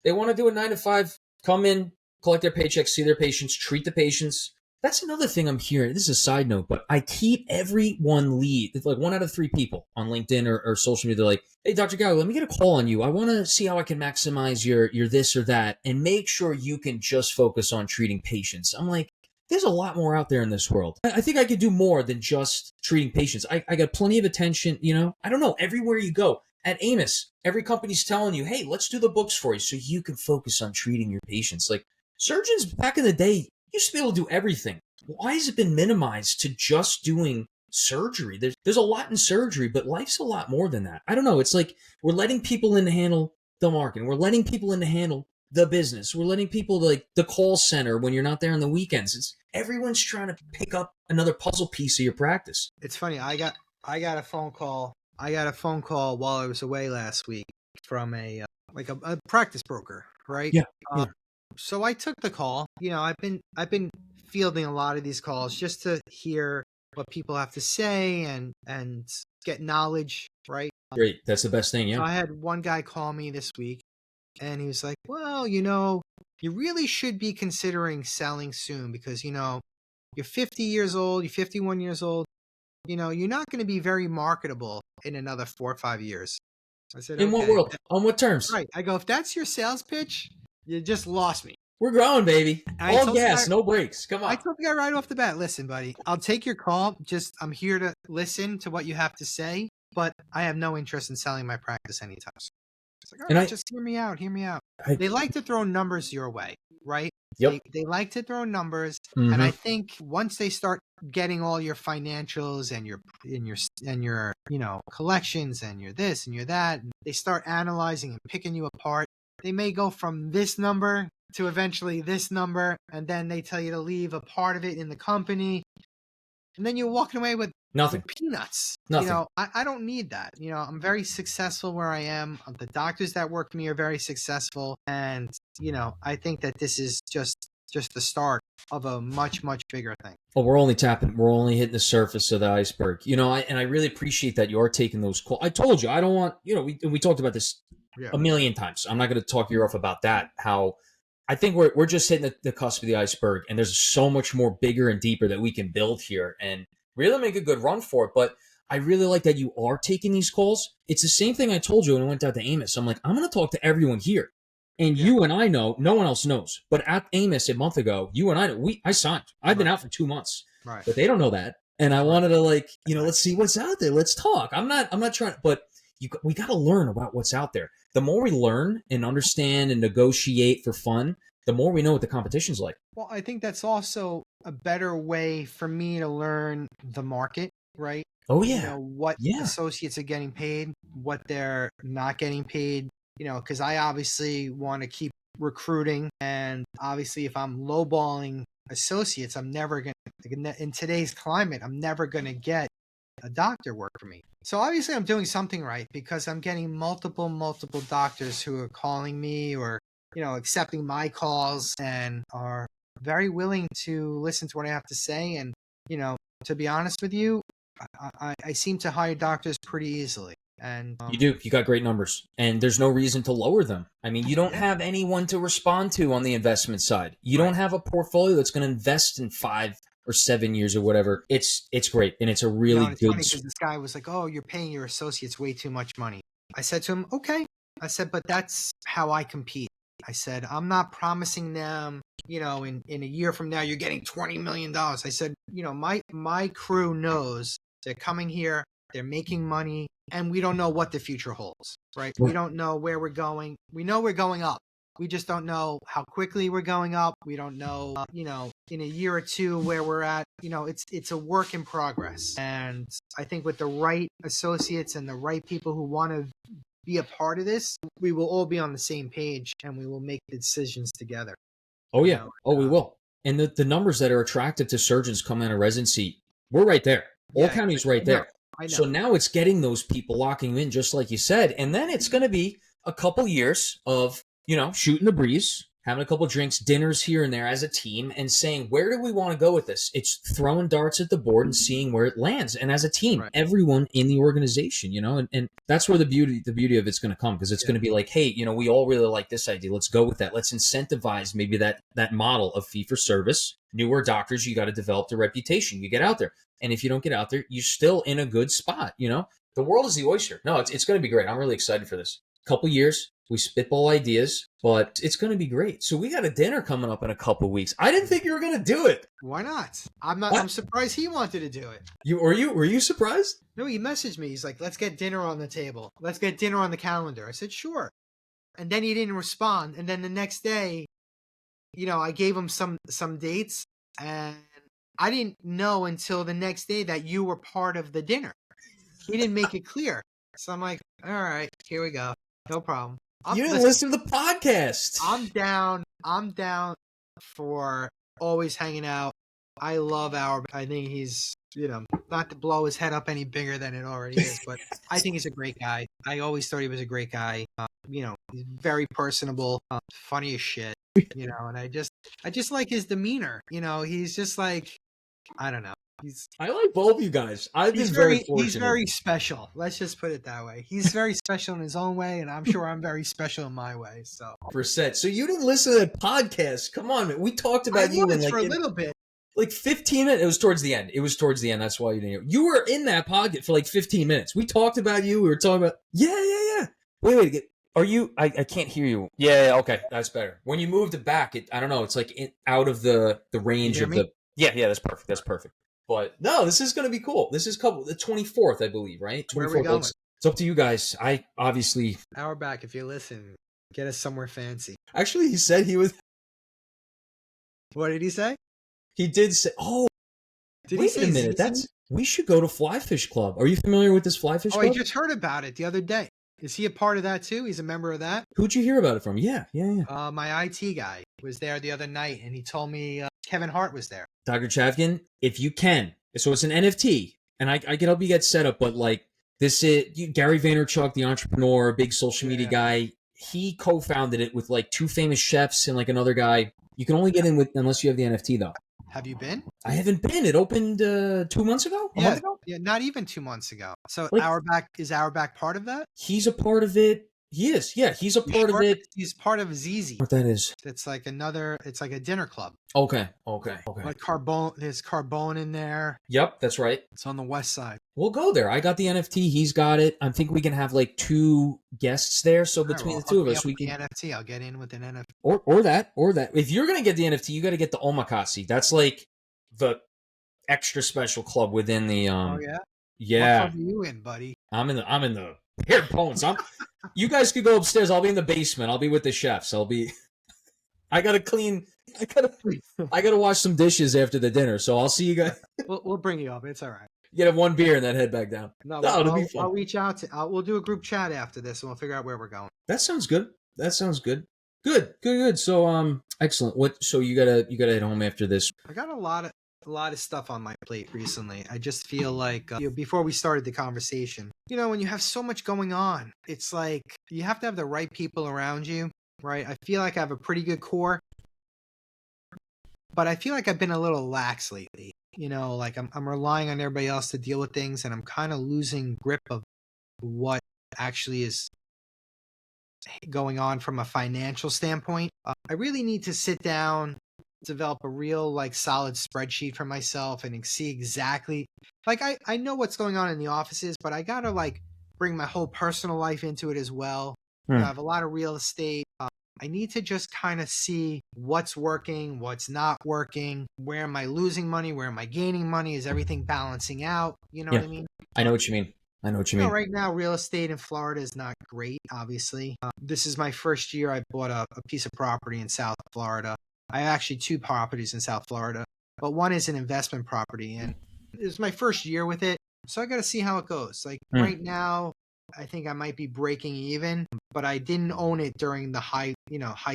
They want to do a 9 to 5. Come in, collect their paychecks, see their patients, treat the patients. That's another thing I'm hearing. This is a side note, but I keep everyone lead. It's like 1 out of 3 people on LinkedIn or social media. They're like, "Hey, Dr. Gallagher, let me get a call on you. I want to see how I can maximize your this or that and make sure you can just focus on treating patients." I'm like, there's a lot more out there in this world. I think I could do more than just treating patients. I got plenty of attention, I don't know, everywhere you go. At Amos, every company's telling you, hey, let's do the books for you so you can focus on treating your patients. Like surgeons back in the day used to be able to do everything. Why has it been minimized to just doing surgery? There's a lot in surgery, but life's a lot more than that. I don't know. It's like we're letting people in to handle the market. We're letting people in to handle the business. We're letting people like the call center when you're not there on the weekends. Everyone's trying to pick up another puzzle piece of your practice. It's funny. I got a phone call. I got a phone call while I was away last week from a practice broker, right? Yeah. Yeah. So I took the call. I've been fielding a lot of these calls just to hear what people have to say and get knowledge, right? Great. That's the best thing. So Yeah. I had one guy call me this week, and he was like, "Well, you really should be considering selling soon because you're 50 years old, you're 51 years old. You're not going to be very marketable in another 4 or 5 years." I said, In what "Okay." world? On what terms? Right. I go, "If that's your sales pitch, you just lost me." We're growing, baby. I All told the gas, guy, no brakes. Come I on. told the guy right off the bat, "Listen, buddy, I'll take your call. Just I'm here to listen to what you have to say, but I have no interest in selling my practice anytime soon." It's like, "All And right, just hear me out. Hear me out." I They like to throw numbers your way, right? yep. They like to throw numbers, and Mm-hmm. I think once they start getting all your financials and your collections and your this and your that, and they start analyzing and picking you apart. They may go from this number to eventually this number, and then they tell you to leave a part of it in the company, and then you're walking away with Nothing. peanuts. Nothing. I don't need that. I'm very successful where I am. The doctors that work for me are very successful, and I think that this is just the start of a much much bigger thing. Well, we're only hitting the surface of the iceberg. I really appreciate that you are taking those calls. I told you, I don't want, we talked about this Yeah. a million times. I'm not going to talk your off about that. How I think we're just hitting the cusp of the iceberg, and there's so much more bigger and deeper that we can build here and really make a good run for it. But I really like that you are taking these calls. It's the same thing I told you when I went down to Amos. I'm like, I'm going to talk to everyone here. And Yeah. you and I know, no one else knows. But at Amos a month ago, you and I know, I signed. I've been Right. out for 2 months, Right. but they don't know that. And I wanted to let's see what's out there. Let's talk. I'm not trying, but we got to learn about what's out there. The more we learn and understand and negotiate for fun, the more we know what the competition's like. Well, I think that's also a better way for me to learn the market, right? Oh yeah. What Yeah. associates are getting paid, what they're not getting paid, because I obviously want to keep recruiting. And obviously, if I'm lowballing associates, I'm never going to, in today's climate, I'm never going to get a doctor work for me. So obviously, I'm doing something right because I'm getting multiple doctors who are calling me or, accepting my calls and are very willing to listen to what I have to say. And, to be honest with you, I seem to hire doctors pretty easily. And You do. You got great numbers, and there's no reason to lower them. I mean, you don't have anyone to respond to on the investment side. You don't have a portfolio that's going to invest in 5 or 7 years or whatever. It's great, and it's a really and it's good. funny because this guy was like, "Oh, you're paying your associates way too much money." I said to him, "Okay." I said, "But that's how I compete." I said, "I'm not promising them, in a year from now you're getting $20 million." I said, my crew knows they're coming here, they're making money, and we don't know what the future holds, right? We don't know where we're going. We know we're going up. We just don't know how quickly we're going up. We don't know, in a year or two where we're at. It's a work in progress. And I think with the right associates and the right people who want to be a part of this, we will all be on the same page and we will make the decisions together. Oh yeah. We will. And the numbers that are attractive to surgeons coming out of residency, we're right there. All counties right there. I know. So now it's getting those people locking in, just like you said, and then it's going to be a couple years of shooting the breeze, having a couple drinks, dinners here and there as a team, and saying, where do we want to go with this? It's throwing darts at the board and seeing where it lands. And as a team, everyone in the organization, and that's where the beauty of it's going to come, because it's going to be like, hey, we all really like this idea. Let's go with that. Let's incentivize maybe that model of fee for service. Newer doctors, you got to develop the reputation. You get out there. And if you don't get out there, you're still in a good spot. The world is the oyster. No, it's going to be great. I'm really excited for this. Couple years, we spitball ideas, but it's going to be great. So we got a dinner coming up in a couple weeks. I didn't think you were going to do it. Why not? I'm surprised he wanted to do it. Were you surprised? No, he messaged me. He's like, "Let's get dinner on the table. Let's get dinner on the calendar." I said, "Sure." And then he didn't respond. And then the next day, I gave him some dates, and I didn't know until the next day that you were part of the dinner. He didn't make it clear. So I'm like, all right, here we go. No problem. You didn't listen to the podcast. I'm down. I'm down for always hanging out. I love Auerbach. I think he's, not to blow his head up any bigger than it already is, but I think he's a great guy. I always thought he was a great guy. He's very personable, funny as shit, and I just like his demeanor. He's just like, I don't know. I like both of you guys. I've been very fortunate. He's very special. Let's just put it that way. He's very special in his own way, and I'm sure I'm very special in my way. So, So you didn't listen to that podcast? Come on, man. We talked about you for a little bit. Like 15 minutes. It was towards the end. That's why you didn't hear. You were in that podcast for like 15 minutes. We talked about you. We were talking about. Yeah. Wait. Are you? I can't hear you. Yeah. Okay, that's better. When you moved it back, I don't know. It's like out of the range of the. Yeah. That's perfect. That's perfect. But no, this is going to be cool. This is the 24th, I believe, right? 24th. Where are we going? It's up to you guys. I obviously. Auerbach, if you listen, get us somewhere fancy. Actually, he said he was. What did he say? He did say. Oh, wait a minute. We should go to Flyfish Club. Are you familiar with this Flyfish Club? I just heard about it the other day. Is he a part of that too? He's a member of that? Who'd you hear about it from? Yeah. My IT guy was there the other night, and he told me Kevin Hart was there. Dr. Chavkin, if you can. So it's an NFT, and I can help you get set up, but like this is Gary Vaynerchuk, the entrepreneur, big social media guy. He co-founded it with like two famous chefs and like another guy. You can only get in unless you have the NFT though. Have you been? I haven't been. It opened 2 months ago? A month ago? Yeah, not even 2 months ago. So is Auerbach part of that? He's a part of it. He is. Yeah, he's a part of it. He's part of ZZ. What that is? It's like a dinner club. Okay. Like Carbone, there's Carbone in there. Yep, that's right. It's on the west side. We'll go there. I got the NFT. He's got it. I think we can have like 2 guests there. So between the two of us, we can. The NFT. I'll get in with an NFT. Or that. If you're gonna get the NFT, you got to get the Omakase. That's like the extra special club within the. Oh yeah. Yeah. What club are you in, buddy? I'm in the hair bones. You guys could go upstairs. I'll be in the basement. I'll be with the chefs. I gotta clean. I gotta wash some dishes after the dinner. So I'll see you guys. We'll bring you up. It's all right. You gotta have 1 beer and then head back down. No, it'll be fun. I'll reach out we'll do a group chat after this, and we'll figure out where we're going. That sounds good. Good. So excellent. So you gotta head home after this. I got a lot of stuff on my plate recently. I just feel like before we started the conversation, when you have so much going on, it's like you have to have the right people around you, right? I feel like I have a pretty good core, but I feel like I've been a little lax lately. Like I'm relying on everybody else to deal with things, and I'm kind of losing grip of what actually is going on from a financial standpoint. I really need to sit down, develop a real solid spreadsheet for myself and see exactly I know what's going on in the offices, but I gotta bring my whole personal life into it as well. I have a lot of real estate. I need to just kind of see what's working, what's not working, where am I losing money, where am I gaining money, is everything balancing out? You know what I mean? I know what you mean. Right now, real estate in Florida is not great, obviously. This is my first year. I bought a piece of property in South Florida. I have actually 2 properties in South Florida, but one is an investment property, and it's my first year with it. So I got to see how it goes. Right now, I think I might be breaking even, but I didn't own it during the high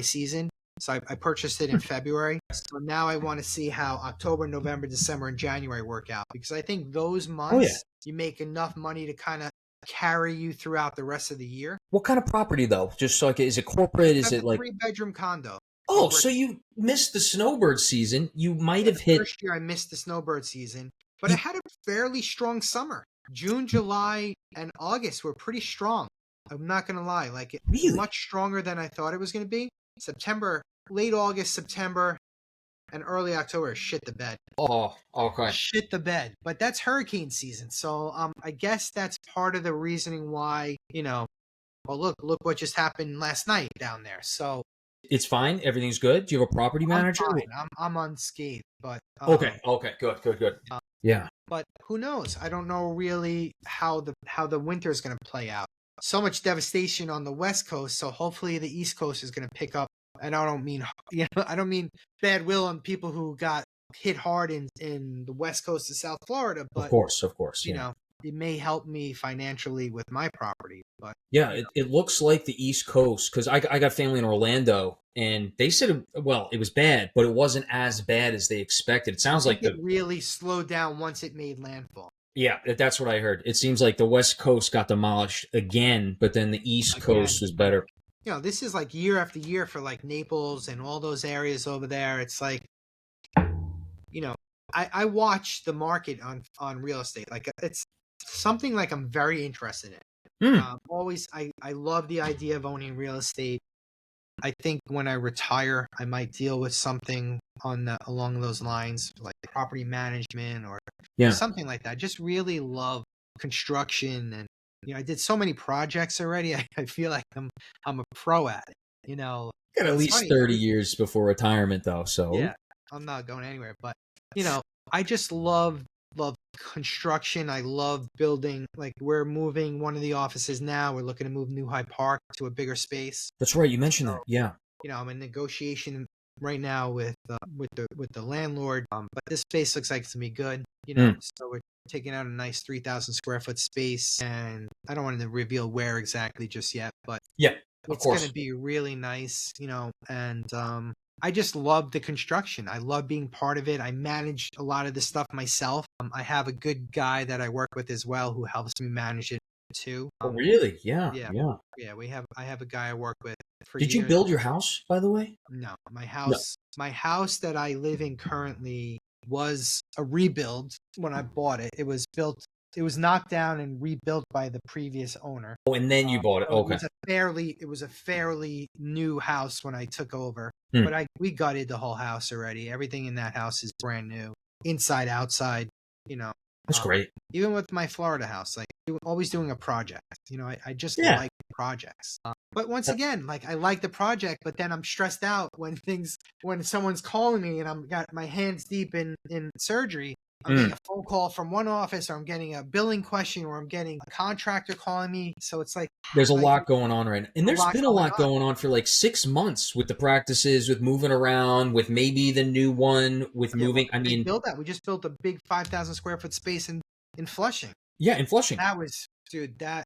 season. So I purchased it in February. So now I want to see how October, November, December, and January work out, because I think those months you make enough money to kind of carry you throughout the rest of the year. What kind of property though? Just so is it corporate? Is it like 3-bedroom condo? Oh, so you missed the snowbird season. You might have hit. First year I missed the snowbird season, but I had a fairly strong summer. June, July, and August were pretty strong. I'm not going to lie. Really? Much stronger than I thought it was going to be. September, late August, September, and early October, shit the bed. Oh, okay. Shit the bed. But that's hurricane season. So I guess that's part of the reasoning why, well, look what just happened last night down there. So it's fine. Everything's good. Do you have a property manager? I'm unscathed, but okay. Good. Yeah. But who knows? I don't know really how the winter is going to play out. So much devastation on the West Coast, so hopefully the East Coast is going to pick up. And I don't mean bad will on people who got hit hard in the West Coast of South Florida, but of course, it may help me financially with my property. But Yeah, you know, it looks like the East Coast because I got family in Orlando and they said, well, it was bad, but it wasn't as bad as they expected. It I sounds think like it really slowed down once it made landfall. yeah, that's what I heard. It seems like the West Coast got demolished again, but then the East Coast Again, was like, better. this is like year after year for like Naples and all those areas over there. It's like, you know, I watch the market on real estate. Like it's something like I'm very interested in. Hmm. Always, I love the idea of owning real estate. I think when I retire, I might deal with something along those lines, like property management or Yeah. something like that. I just really love construction, and I did so many projects already. I feel like I'm a pro at it. Got And at it's least funny. 30 years before retirement, though. So Yeah, I'm not going anywhere. But you know, I just love construction. I love building. Like we're moving one of the offices now. We're looking to move New High Park to a bigger space. that's right. You mentioned So that. Yeah. I'm in negotiation right now with the landlord. But this space looks like it's gonna be good. Hmm. So we're taking out a nice 3,000 square foot space, and I don't want to reveal where exactly just yet, but Yeah. Of it's gonna course. be really nice. And I just love the construction. I love being part of it. I manage a lot of this stuff myself. I have a good guy that I work with as well who helps me manage it too. Oh, really? Yeah. Yeah, Yeah. yeah. I have a guy I work with for Did you years. build your house, by the way? No, No. my house that I live in currently was a rebuild when I bought it. It was knocked down and rebuilt by the previous owner. Oh, and then you bought it. So Okay. it was a fairly new house when I took over. Hmm. But we gutted the whole house already. Everything in that house is brand new, inside, outside. You know, That's um, great. even with my Florida house, like always doing a project. I just Yeah. like projects. But once again, like I like the project, but then I'm stressed out when someone's calling me and I'm got my hands deep in surgery. I'm Hmm. getting a phone call from one office, or I'm getting a billing question, or I'm getting a contractor calling me. So it's There's a like lot going on right now. And a there's lot been a going lot on. going on for like 6 months with the practices, with moving around, with maybe the new one, with Yeah, well, moving. I big mean, build that. We just built a big 5,000 square foot space in Flushing. yeah, in Flushing. That was, dude, that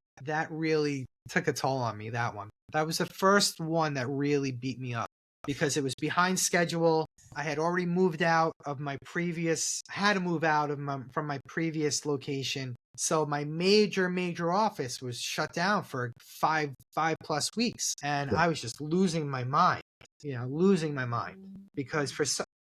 really took a toll on me. That one. That was the first one that really beat me up because it was behind schedule. I had already moved out of my previous. I had to move out from my previous location. So my major office was shut down for five plus weeks, and Yeah. I was just losing my mind. Losing my mind because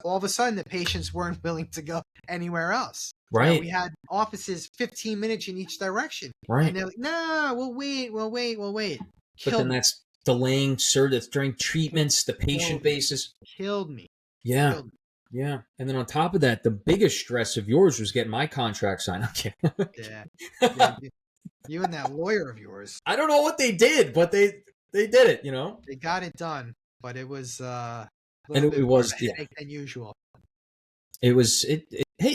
all of a sudden the patients weren't willing to go anywhere else. Right. We had offices 15 minutes in each direction. And Right. they're like, no, we'll wait. But then Killed me. that's delaying that's during treatments, the patient Killed me. basis. Killed me. Yeah. Killed me. Yeah. And then on top of that, the biggest stress of yours was getting my contract signed. I'm kidding. Yeah. Yeah. You and that lawyer of yours, I don't know what they did, but they did it, they got it done, but it was a And little bit it more of was, a yeah, headache than usual. it was, hey,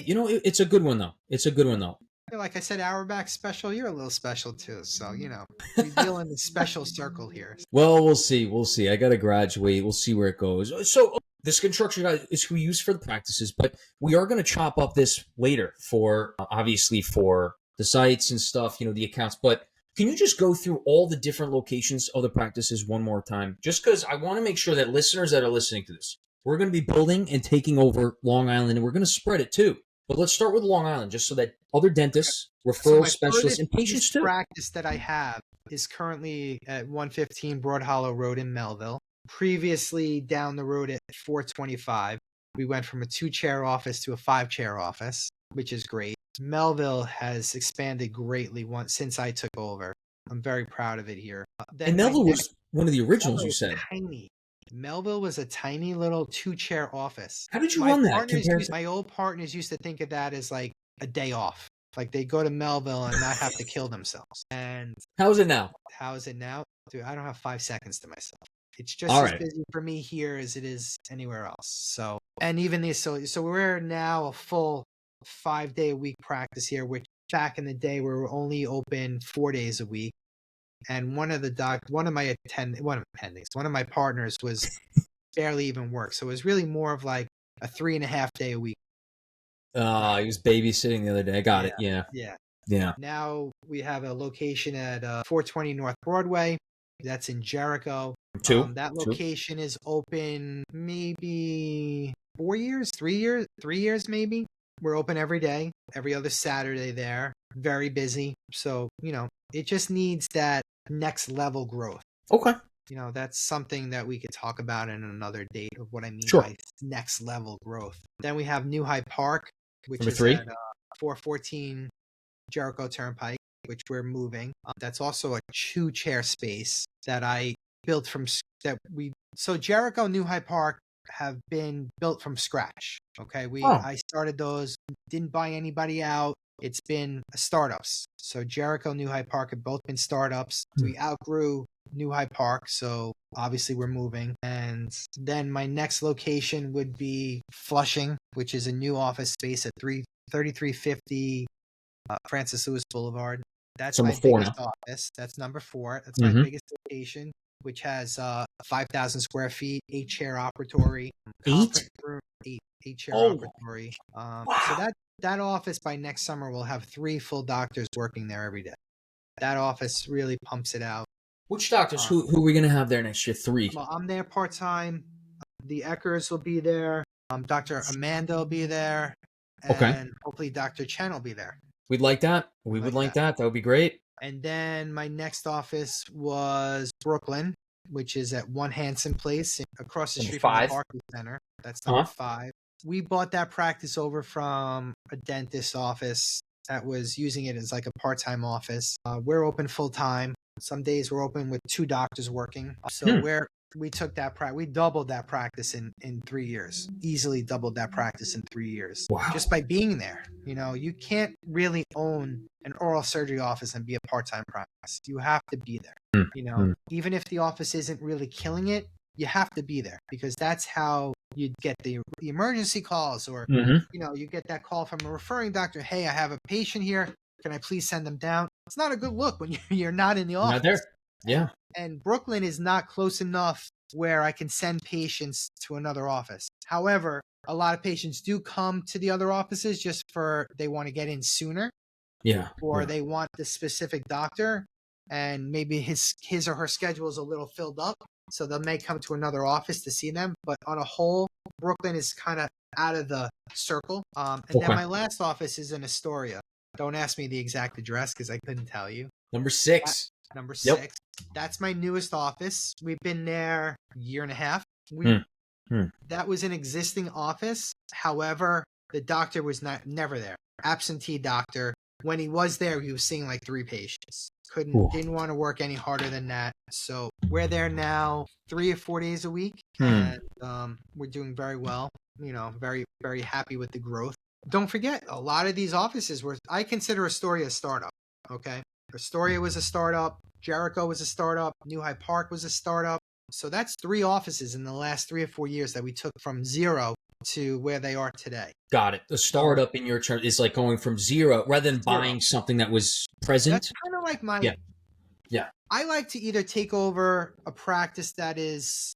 it's a good one, though. It's a good one, though. Like I said, Auerbach special, you're a little special too. So, we deal in the special circle here. Well, we'll see. We'll see. I got to graduate. We'll see where it goes. So this construction guy is who we use for the practices, but we are going to chop up this later for obviously for the sites and stuff, the accounts. But can you just go through all the different locations of the practices one more time? Just because I want to make sure that listeners that are listening to this, we're going to be building and taking over Long Island, and we're going to spread it too. But let's start with Long Island, just so that other dentists, So referral my specialists, furthest and patients east too. practice that I have is currently at 115 Broad Hollow Road in Melville. Previously down the road at 425, we went from a 2-chair office to a 5-chair office, which is great. Melville has expanded greatly since I took over. I'm very proud of it here. And Then my Melville next was one of the originals, Melville you was said. tiny. Melville was a tiny little 2-chair office. How did you run that compared to? My old partners used to think of that as like a day off. Like they go to Melville and not have to kill themselves. And How is it now? how is it now? Dude, I don't have 5 seconds to myself. It's just All as right. busy for me here as it is anywhere else. So, and even this, so we're now a full 5-day a week practice here, which back in the day we were only open 4 days a week. And one of my partners was barely even work. So it was really more of like a 3.5 day a week. He was babysitting the other day. I got it. Yeah. Yeah. Yeah. Now we have a location at 420 North Broadway. That's in Jericho. Two. That Two. location is open maybe 4 years, 3 years maybe. We're open every day, every other Saturday there. Very busy. So, it just needs that next level growth. Okay. That's something that we could talk about in another date of what I mean Sure. by next level growth. Then we have New Hyde Park, which Number is 3. at 414 Jericho Turnpike, which we're moving. That's also a 2-chair space that I built so Jericho, New Hyde Park have been built from scratch. Okay. I started those, didn't buy anybody out. It's been startups. So Jericho, New Hyde Park have both been startups. We outgrew New Hyde Park, so obviously we're moving. And then my next location would be Flushing, which is a new office space at 3350 Francis Lewis Boulevard. That's Number my 4 biggest now. office. That's number 4. That's my biggest location, which has 5,000 square feet, 8-chair operatory, conference room, 8-chair operatory. So that office by next summer will have 3 full doctors working there every day. That office really pumps it out. Which doctors? Who are we going to have there next year? 3. Well, I'm there part-time. The Eckers will be there. Dr. Amanda will be there. And hopefully Dr. Chen will be there. We'd like that. We would like that. That would be great. And then my next office was Brooklyn, which is at 1 Hanson Place across the street from the Barclays Center. That's number 5. We bought that practice over from a dentist's office that was using it as like a part-time office. We're open full-time. Some days we're open with 2 doctors working. So we took that we doubled that practice in 3 years. Easily doubled that practice in 3 years. Wow. Just by being there. You can't really own an oral surgery office and be a part-time practice. You have to be there. Even if the office isn't really killing it, you have to be there because that's how you get the emergency calls or you get that call from a referring doctor. Hey, I have a patient here. Can I please send them down? It's not a good look when you're not in the office. Not there. Yeah. And Brooklyn is not close enough where I can send patients to another office. However, a lot of patients do come to the other offices just they want to get in sooner. Yeah. Or they want the specific doctor and maybe his or her schedule is a little filled up. So they may come to another office to see them. But on a whole, Brooklyn is kind of out of the circle. Then my last office is in Astoria. Don't ask me the exact address because I couldn't tell you. Number 6. Number 6. Yep. That's my newest office. We've been there a year and a half. That was an existing office. However, the doctor was never there. Absentee doctor. When he was there, he was seeing like 3 patients. Didn't want to work any harder than that. So we're there now 3 or 4 days a week. And we're doing very well. Very, very happy with the growth. Don't forget, a lot of these offices I consider Astoria a startup. Okay. Astoria was a startup. Jericho was a startup. New Hyde Park was a startup. So that's 3 offices in the last 3 or 4 years that we took from 0 to where they are today. Got it. The startup in your term is like going from 0 rather than buying something that was present. That's kind of like my... Yeah. I like to either take over a practice that is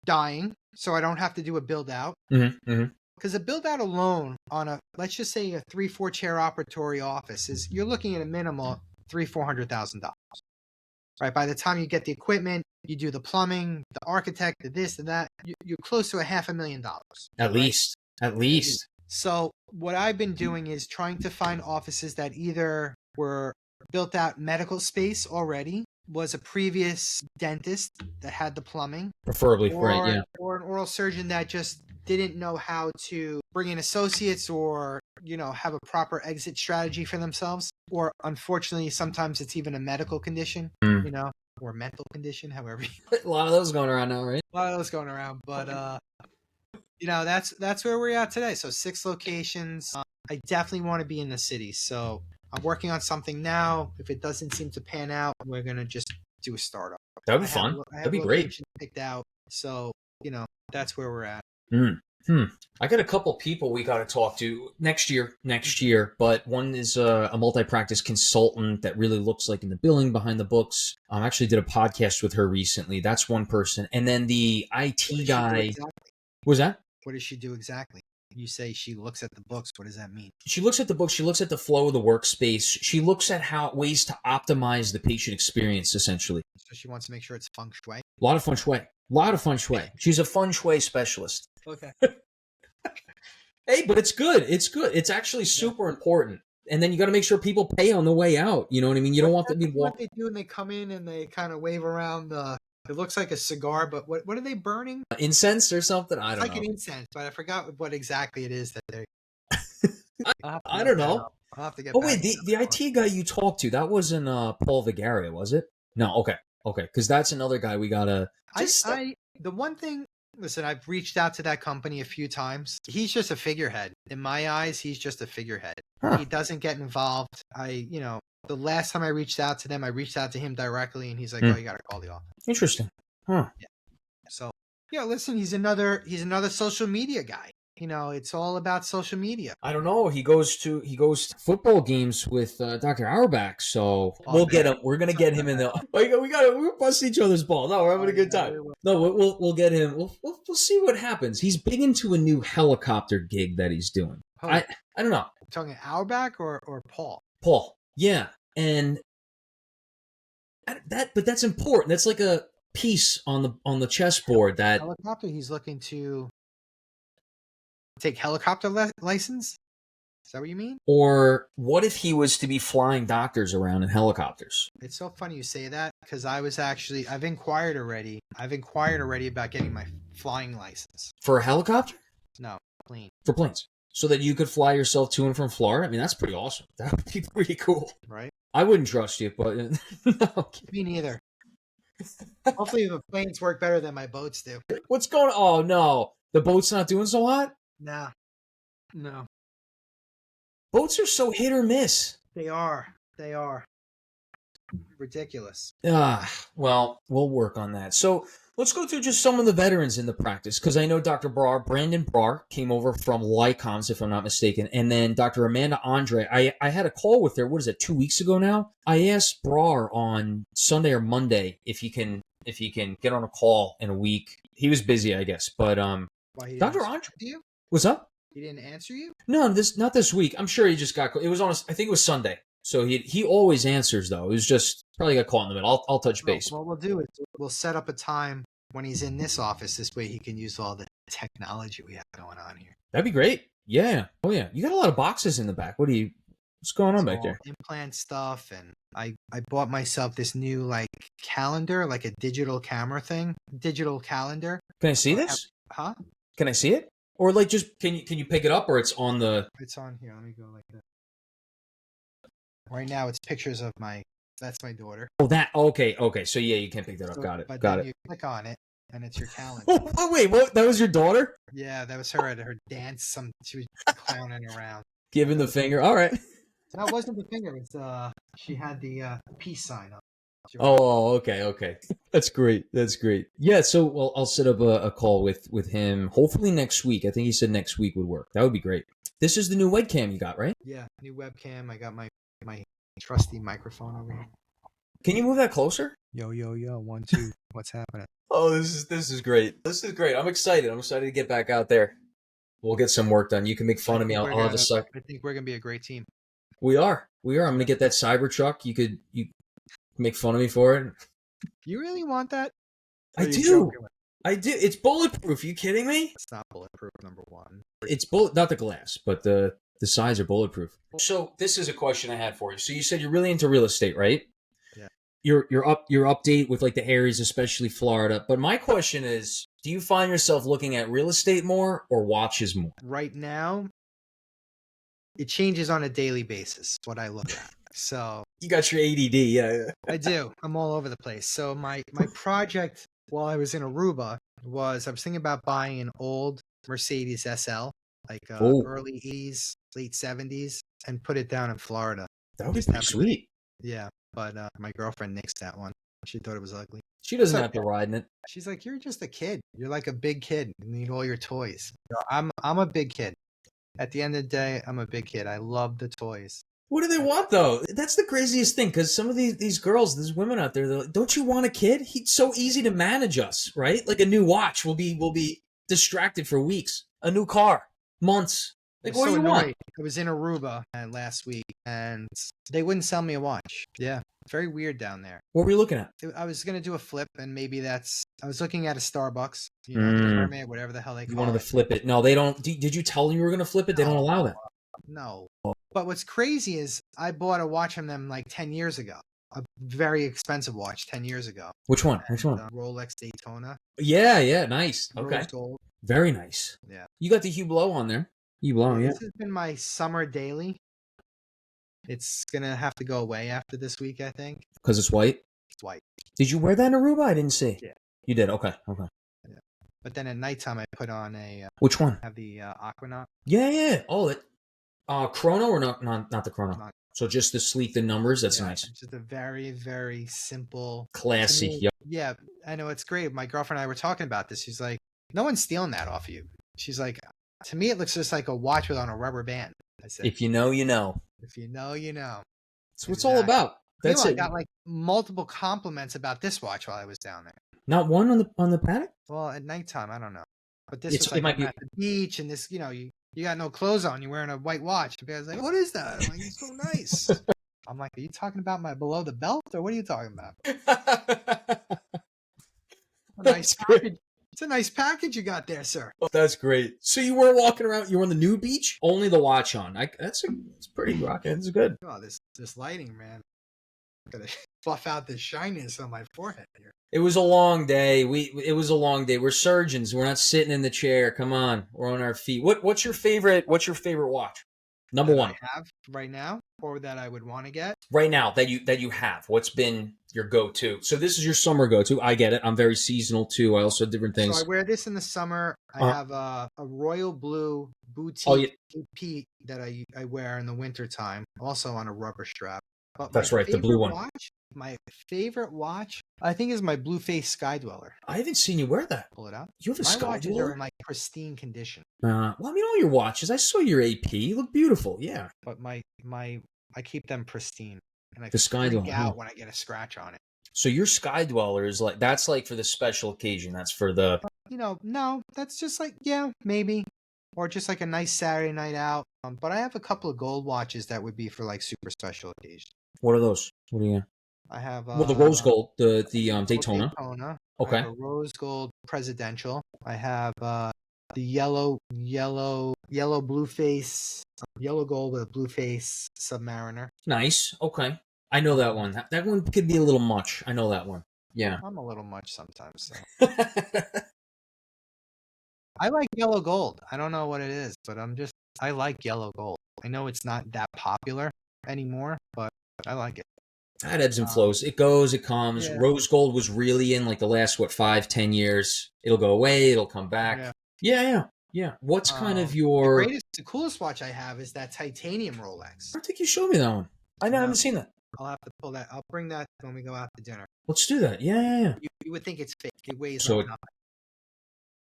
dying so I don't have to do a build out. Because a build out alone on let's just say a 3-4 chair operatory office you're looking at a minimum of $300,000-$400,000. Right. By the time you get the equipment, you do the plumbing, the architect, the this and that, you're close to $500,000. At least. So what I've been doing is trying to find offices that either were built out medical space already, was a previous dentist that had the plumbing, preferably, or an oral surgeon that just didn't know how to bring in associates or, have a proper exit strategy for themselves. Or unfortunately, sometimes it's even a medical condition, or mental condition, however. A lot of those going around now, right? A lot of those going around. But, that's where we're at today. So 6 locations. I definitely want to be in the city. So I'm working on something now. If it doesn't seem to pan out, we're going to just do a startup. That would be fun. That'd be great. Picked out. So, that's where we're at. I got a couple people we got to talk to next year, but one is a multi-practice consultant that really looks like in the billing behind the books. I actually did a podcast with her recently. That's one person. And then the IT guy. Exactly? What was that? What does she do exactly? you say she looks at the books, what does that mean? She looks at the book. She looks at the flow of the workspace. She looks at ways to optimize the patient experience, essentially. So she wants to make sure it's feng shui. A lot of feng shui. A lot of feng shui. She's a feng shui specialist. Okay. Hey, but it's good. It's good. It's actually super important. And then you got to make sure people pay on the way out. You know what I mean? You don't want them to be what they do when they come in and they kind of wave around it looks like a cigar, but what are they burning? Incense or something? I don't know. It's like an incense, but I forgot what exactly it is that they're. I don't know. I'll have to get. Oh wait, the IT guy you talked to, that wasn't Paul Vigaria, was it? No, okay, because that's another guy we gotta. The one thing. Listen, I've reached out to that company a few times. He's just a figurehead. In my eyes, he's just a figurehead. Huh. He doesn't get involved. The last time I reached out to them, I reached out to him directly, and he's like, "Oh, you got to call the office." Interesting. Huh. Yeah. So, listen, he's another social media guy. It's all about social media. I don't know. He goes to football games with Dr. Auerbach, so we'll get him. We're gonna get him in the. We'll bust each other's ball. No, we're having a good time. No, we'll get him. We'll see what happens. He's big into a new helicopter gig that he's doing. Oh. I don't know. Talking Auerbach or Paul? Paul, yeah, and but that's important. That's like a piece on the chessboard. That helicopter. He's looking to take helicopter license? Is that what you mean? Or what if he was to be flying doctors around in helicopters? It's so funny you say that because I've inquired already. I've inquired already about getting my flying license. For a helicopter? No, plane. For planes. So that you could fly yourself to and from Florida? I mean, that's pretty awesome. That would be pretty cool. Right? I wouldn't trust you, but... No. Me neither. Hopefully the planes work better than my boats do. What's going on? Oh, no. The boat's not doing so hot? Nah. No. Boats are so hit or miss. They are. Ridiculous. Well, we'll work on that. So let's go through just some of the veterans in the practice, because I know Dr. Brandon Brar came over from Lycom's, if I'm not mistaken, and then Dr. Amanda Andre. I had a call with her, 2 weeks ago now? I asked Brar on Sunday or Monday if he can get on a call in a week. He was busy, I guess, but Dr. Andre... What's up? He didn't answer you? No, not this week. I'm sure he just got... It was on... I think it was Sunday. So he always answers, though. It was just... Probably got caught in the middle. I'll touch base. What we'll do is we'll set up a time when he's in this office. This way he can use all the technology we have going on here. That'd be great. Yeah. Oh, yeah. You got a lot of boxes in the back. What's going on back there? Implant stuff. And I bought myself this new, calendar, like a digital camera thing. Digital calendar. Can I see this? Huh? Can I see it? Or just can you pick it up, or it's on the... It's on here. Let me go like that. Right now it's pictures of that's my daughter. Oh, that... Okay. So, yeah, you can't pick that up. Got it. But Got then it. you click on it, and it's your calendar. Oh, wait, what? That was your daughter? Yeah, that was her at her dance. She was clowning around. Giving the finger. All right. That wasn't the finger. It's she had the peace sign up. Oh, okay. That's great. Yeah, so I'll set up a call with him, hopefully next week. I think he said next week would work. That would be great. This is the new webcam you got, right? Yeah, new webcam. I got my trusty microphone over here. Can you move that closer? Yo, 1, 2. What's happening? Oh, this is great. This is great. I'm excited to get back out there. We'll get some work done. You can make fun of me. I'll have a suck. I think we're gonna be a great team. We are. I'm gonna get that Cybertruck. You make fun of me for it. You really want that? I do. It's bulletproof. Are you kidding me? It's not bulletproof, number one. It's not the glass, but the sides are bulletproof. So this is a question I had for you. So you said you're really into real estate, right? Yeah. Your update with the areas, especially Florida. But my question is, do you find yourself looking at real estate more or watches more? Right now, it changes on a daily basis what I look at. So you got your ADD, yeah. I do. I'm all over the place. So my project while I was in Aruba was I was thinking about buying an old Mercedes SL, early 80s, late 70s, and put it down in Florida. That would be pretty sweet. Yeah, but my girlfriend nixed that one. She thought it was ugly. She doesn't have to ride in it. She's like, "You're just a kid. You're like a big kid. You need all your toys." I'm a big kid. At the end of the day, I'm a big kid. I love the toys. What do they want, though? That's the craziest thing, because some of these girls, these women out there, they're like, don't you want a kid? He's so easy to manage us, right? Like a new watch, we'll be distracted for weeks. A new car. months. Like, I'm what so do you want? annoyed. I was in Aruba last week, and they wouldn't sell me a watch. Yeah, very weird down there. What were you looking at? I was gonna do a flip, and maybe I was looking at a Starbucks, Mm, permit, whatever the hell they you wanted call to it. flip it. No, they don't. Did you tell them you were going to flip it? They don't No, allow that. no. But what's crazy is I bought a watch from them like 10 years ago. A very expensive watch 10 years ago. Which one? Which one? Rolex Daytona. Yeah, nice. Okay. Rose gold. Very nice. Yeah. You got the Hublot on there. Hublot, yeah. This has been my summer daily. It's going to have to go away after this week, I think. Because it's white? It's white. Did you wear that in Aruba? I didn't see. Yeah. You did? Okay. Yeah. But then at nighttime, I put on Which one? I have the Aquanaut. Yeah. Oh, it. Chrono or not the Chrono? Not- So just the sleek, the numbers. That's nice. Just a very, very simple. Classy. Yep. Yeah, I know, it's great. My girlfriend and I were talking about this. She's like, no one's stealing that off of you. She's like, to me, it looks just like a watch with on a rubber band. I said, If you know, you know. if you know, you know. That's what it's all about. That's I it. got like multiple compliments about this watch while I was down there. Not one on the paddock? Well, at nighttime, I don't know. But this was It might like be at the beach, and this, you got no clothes on. You're wearing a white watch. The guy's like, what is that? I'm like, it's so nice. I'm like, are you talking about my below the belt, or what are you talking about? A nice package. It's a nice package you got there, sir. That's great. So you were walking around. You were on the new beach, only the watch on. It's pretty rocking. It's good. Oh, this lighting, man. Gotta fluff out the shyness on my forehead here. It was a long day. It was a long day. We're surgeons. We're not sitting in the chair. Come on, we're on our feet. What's your favorite watch? Number one. I have right now, or that I would want to get right now that you have. What's been your go-to? So this is your summer go-to. I get it. I'm very seasonal too. I also have different things. So I wear this in the summer. I have a royal blue boutique AP that I wear in the wintertime, also on a rubber strap. But that's right, the blue one. My favorite watch, I think, is my Blueface Sky Dweller. I haven't seen you wear that. Pull it out. You have a Sky watches Dweller? are in like pristine condition. Well, I mean, all your watches. I saw your AP. You look beautiful. Yeah. But I keep them pristine, and I the Sky freak Dweller out when I get a scratch on it. So your Sky Dweller is that's like for the special occasion. That's for the. No, that's just like, yeah, maybe, or just like a nice Saturday night out. But I have a couple of gold watches that would be for like super special occasions. What are those? What do you? I have the rose gold, the Daytona. Okay. I have a rose gold presidential. I have the yellow Blueface, yellow gold with a Blueface Submariner. Nice. Okay. I know that one. That one could be a little much. I know that one. Yeah. I'm a little much sometimes. So. I like yellow gold. I don't know what it is, but I like yellow gold. I know it's not that popular anymore, but I like it. That ebbs and flows. It goes, it comes. Yeah. Rose gold was really in like the last 5-10 years. It'll go away. It'll come back. Yeah. What's kind of your the coolest watch I have is that titanium Rolex. I think you showed me that one. I haven't seen that. I'll have to pull that. I'll bring that when we go out to dinner. Let's do that. Yeah. You would think it's fake. It weighs like nothing.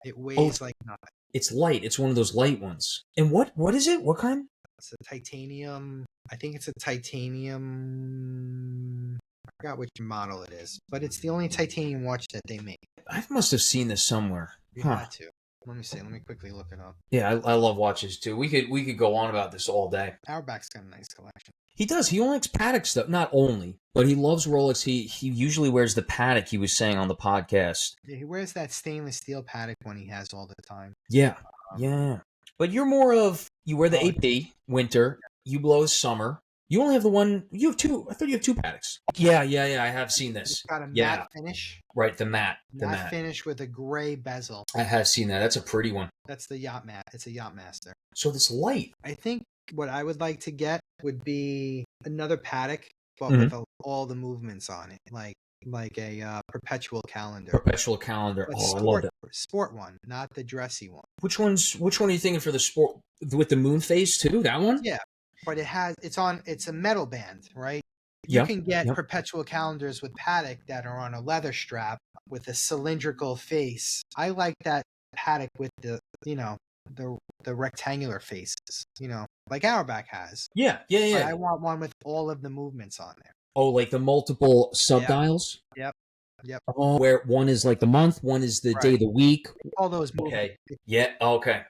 It weighs like nothing. It's light. It's one of those light ones. And what is it? What kind? It's a titanium. I think it's a titanium. I forgot which model it is, but it's the only titanium watch that they make. I must have seen this somewhere. You had to. Let me see. Let me quickly look it up. Yeah, I love watches too. We could go on about this all day. Auerbach's got a nice collection. He does. He only likes Patek stuff. Not only, but he loves Rolex. He usually wears the Patek. He was saying on the podcast. Yeah, he wears that stainless steel Patek when he has all the time. Yeah. But you're more of you wear the AP winter. You blow summer. You only have the one. You have two. I thought you have two Pateks. Yeah. I have seen this. It's got a matte finish. Right, the matte. Matte finish with a gray bezel. I have seen that. That's a pretty one. That's the Yacht Matte. It's a Yacht Master. So it's light. I think what I would like to get would be another Patek, but with all the movements on it, like a perpetual calendar. Perpetual calendar. But I love it. Sport one, not the dressy one. Which one are you thinking for the sport with the moon face too? That one? Yeah, but it's a metal band, right? You can get perpetual calendars with Patek that are on a leather strap with a cylindrical face. I like that Patek with the rectangular faces, like Auerbach has. Yeah. But I want one with all of the movements on there. Oh, like the multiple subdials? Yep. Yep. Oh, where one is like the month, one is the day of the week. All those movements. Okay. Yeah. Okay.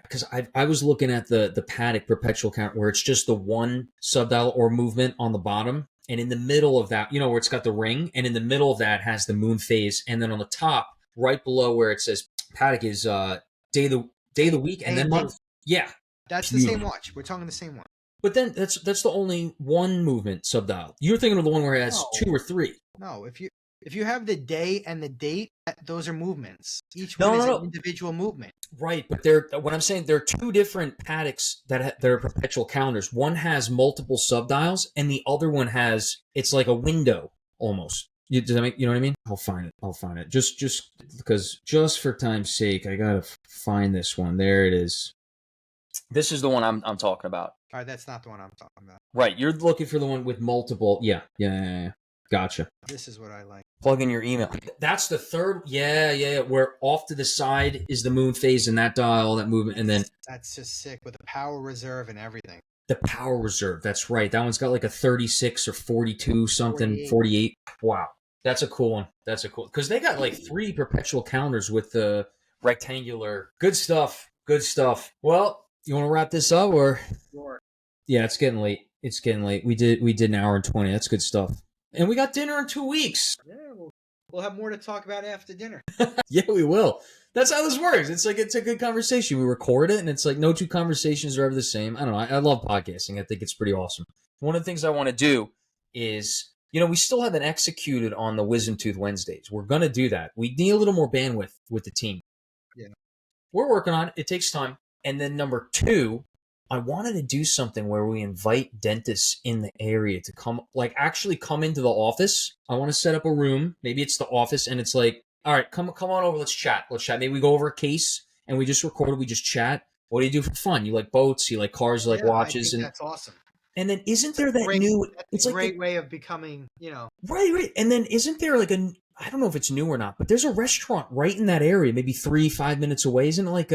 Because I was looking at the paddock perpetual count where it's just the one subdial or movement on the bottom, and in the middle of that, where it's got the ring, and in the middle of that has the moon phase, and then on the top, right below where it says paddock is day of the week, and then month. Yeah. That's the same watch. We're talking the same one. But then that's the only one movement subdial. You're thinking of the one where it has 2 or 3. No, if you have the day and the date, those are movements. Each one is an individual movement. Right, but what I'm saying, there are 2 different paddocks that are perpetual calendars. One has multiple subdials, and the other one it's like a window almost. Does that make, you know what I mean? I'll find it. Just because, just for time's sake, I gotta find this one. There it is. This is the one I'm talking about. All right, that's not the one I'm talking about. Right, you're looking for the one with multiple. Yeah. Gotcha. This is what I like. Plug in your email. That's the third. Yeah. Where off to the side is the moon phase and that dial, that movement, and then that's just sick with the power reserve and everything. The power reserve. That's right. That one's got like a 36 or 42 something, 48. Wow, that's a cool one. Because they got like 3 perpetual calendars with the rectangular. Good stuff. Well, you want to wrap this up or? Sure. Yeah, it's getting late. We did an hour and 20. That's good stuff. And we got dinner in 2 weeks. Yeah, we'll have more to talk about after dinner. Yeah, we will. That's how this works. It's a good conversation. We record it, and it's like no 2 conversations are ever the same. I don't know. I love podcasting. I think it's pretty awesome. One of the things I want to do is, we still haven't executed on the Wisdom Tooth Wednesdays. We're going to do that. We need a little more bandwidth with the team. Yeah. We're working on it. It takes time. And then number 2, I wanted to do something where we invite dentists in the area to come into the office. I want to set up a room. Maybe it's the office, and it's like, all right, come on over. Let's chat. Maybe we go over a case and we just record it. We just chat. What do you do for fun? You like boats? You like cars? You like watches? I think that's awesome. And then isn't there that new? It's a great way of becoming, Right. And then isn't there like I don't know if it's new or not, but there's a restaurant right in that area, maybe 3-5 minutes away. Isn't it like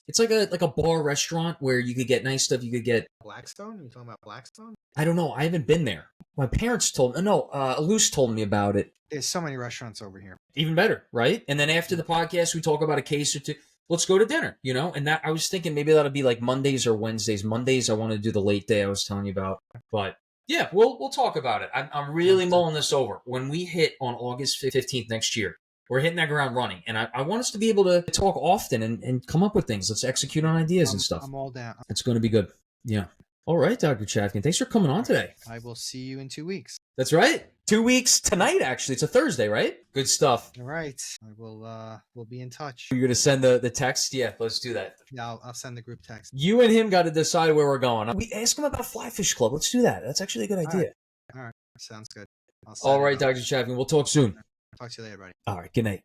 it's like a bar restaurant where you could get nice stuff. You could get Blackstone. You talking about Blackstone? I don't know. I haven't been there. My parents Alus told me about it. There's so many restaurants over here. Even better, right? And then after the podcast, we talk about a case or 2. Let's go to dinner, And that I was thinking maybe that'll be like Mondays or Wednesdays. Mondays, I want to do the late day I was telling you about. But yeah, we'll talk about it. I'm really mulling this over. When we hit on August 15th next year, we're hitting that ground running. And I want us to be able to talk often and come up with things. Let's execute on ideas and stuff. I'm all down. It's going to be good. Yeah. All right, Dr. Chavkin. Thanks for coming on today. I will see you in 2 weeks. That's right. 2 weeks tonight, actually. It's a Thursday, right? Good stuff. All right. I will we'll be in touch. You're going to send the text? Yeah, let's do that. Yeah, I'll send the group text. You and him got to decide where we're going. We ask him about Flyfish Club. Let's do that. That's actually a good idea. All right. Sounds good. All right, Dr. Chavkin. We'll talk soon. Talk to you later, buddy. All right. Good night.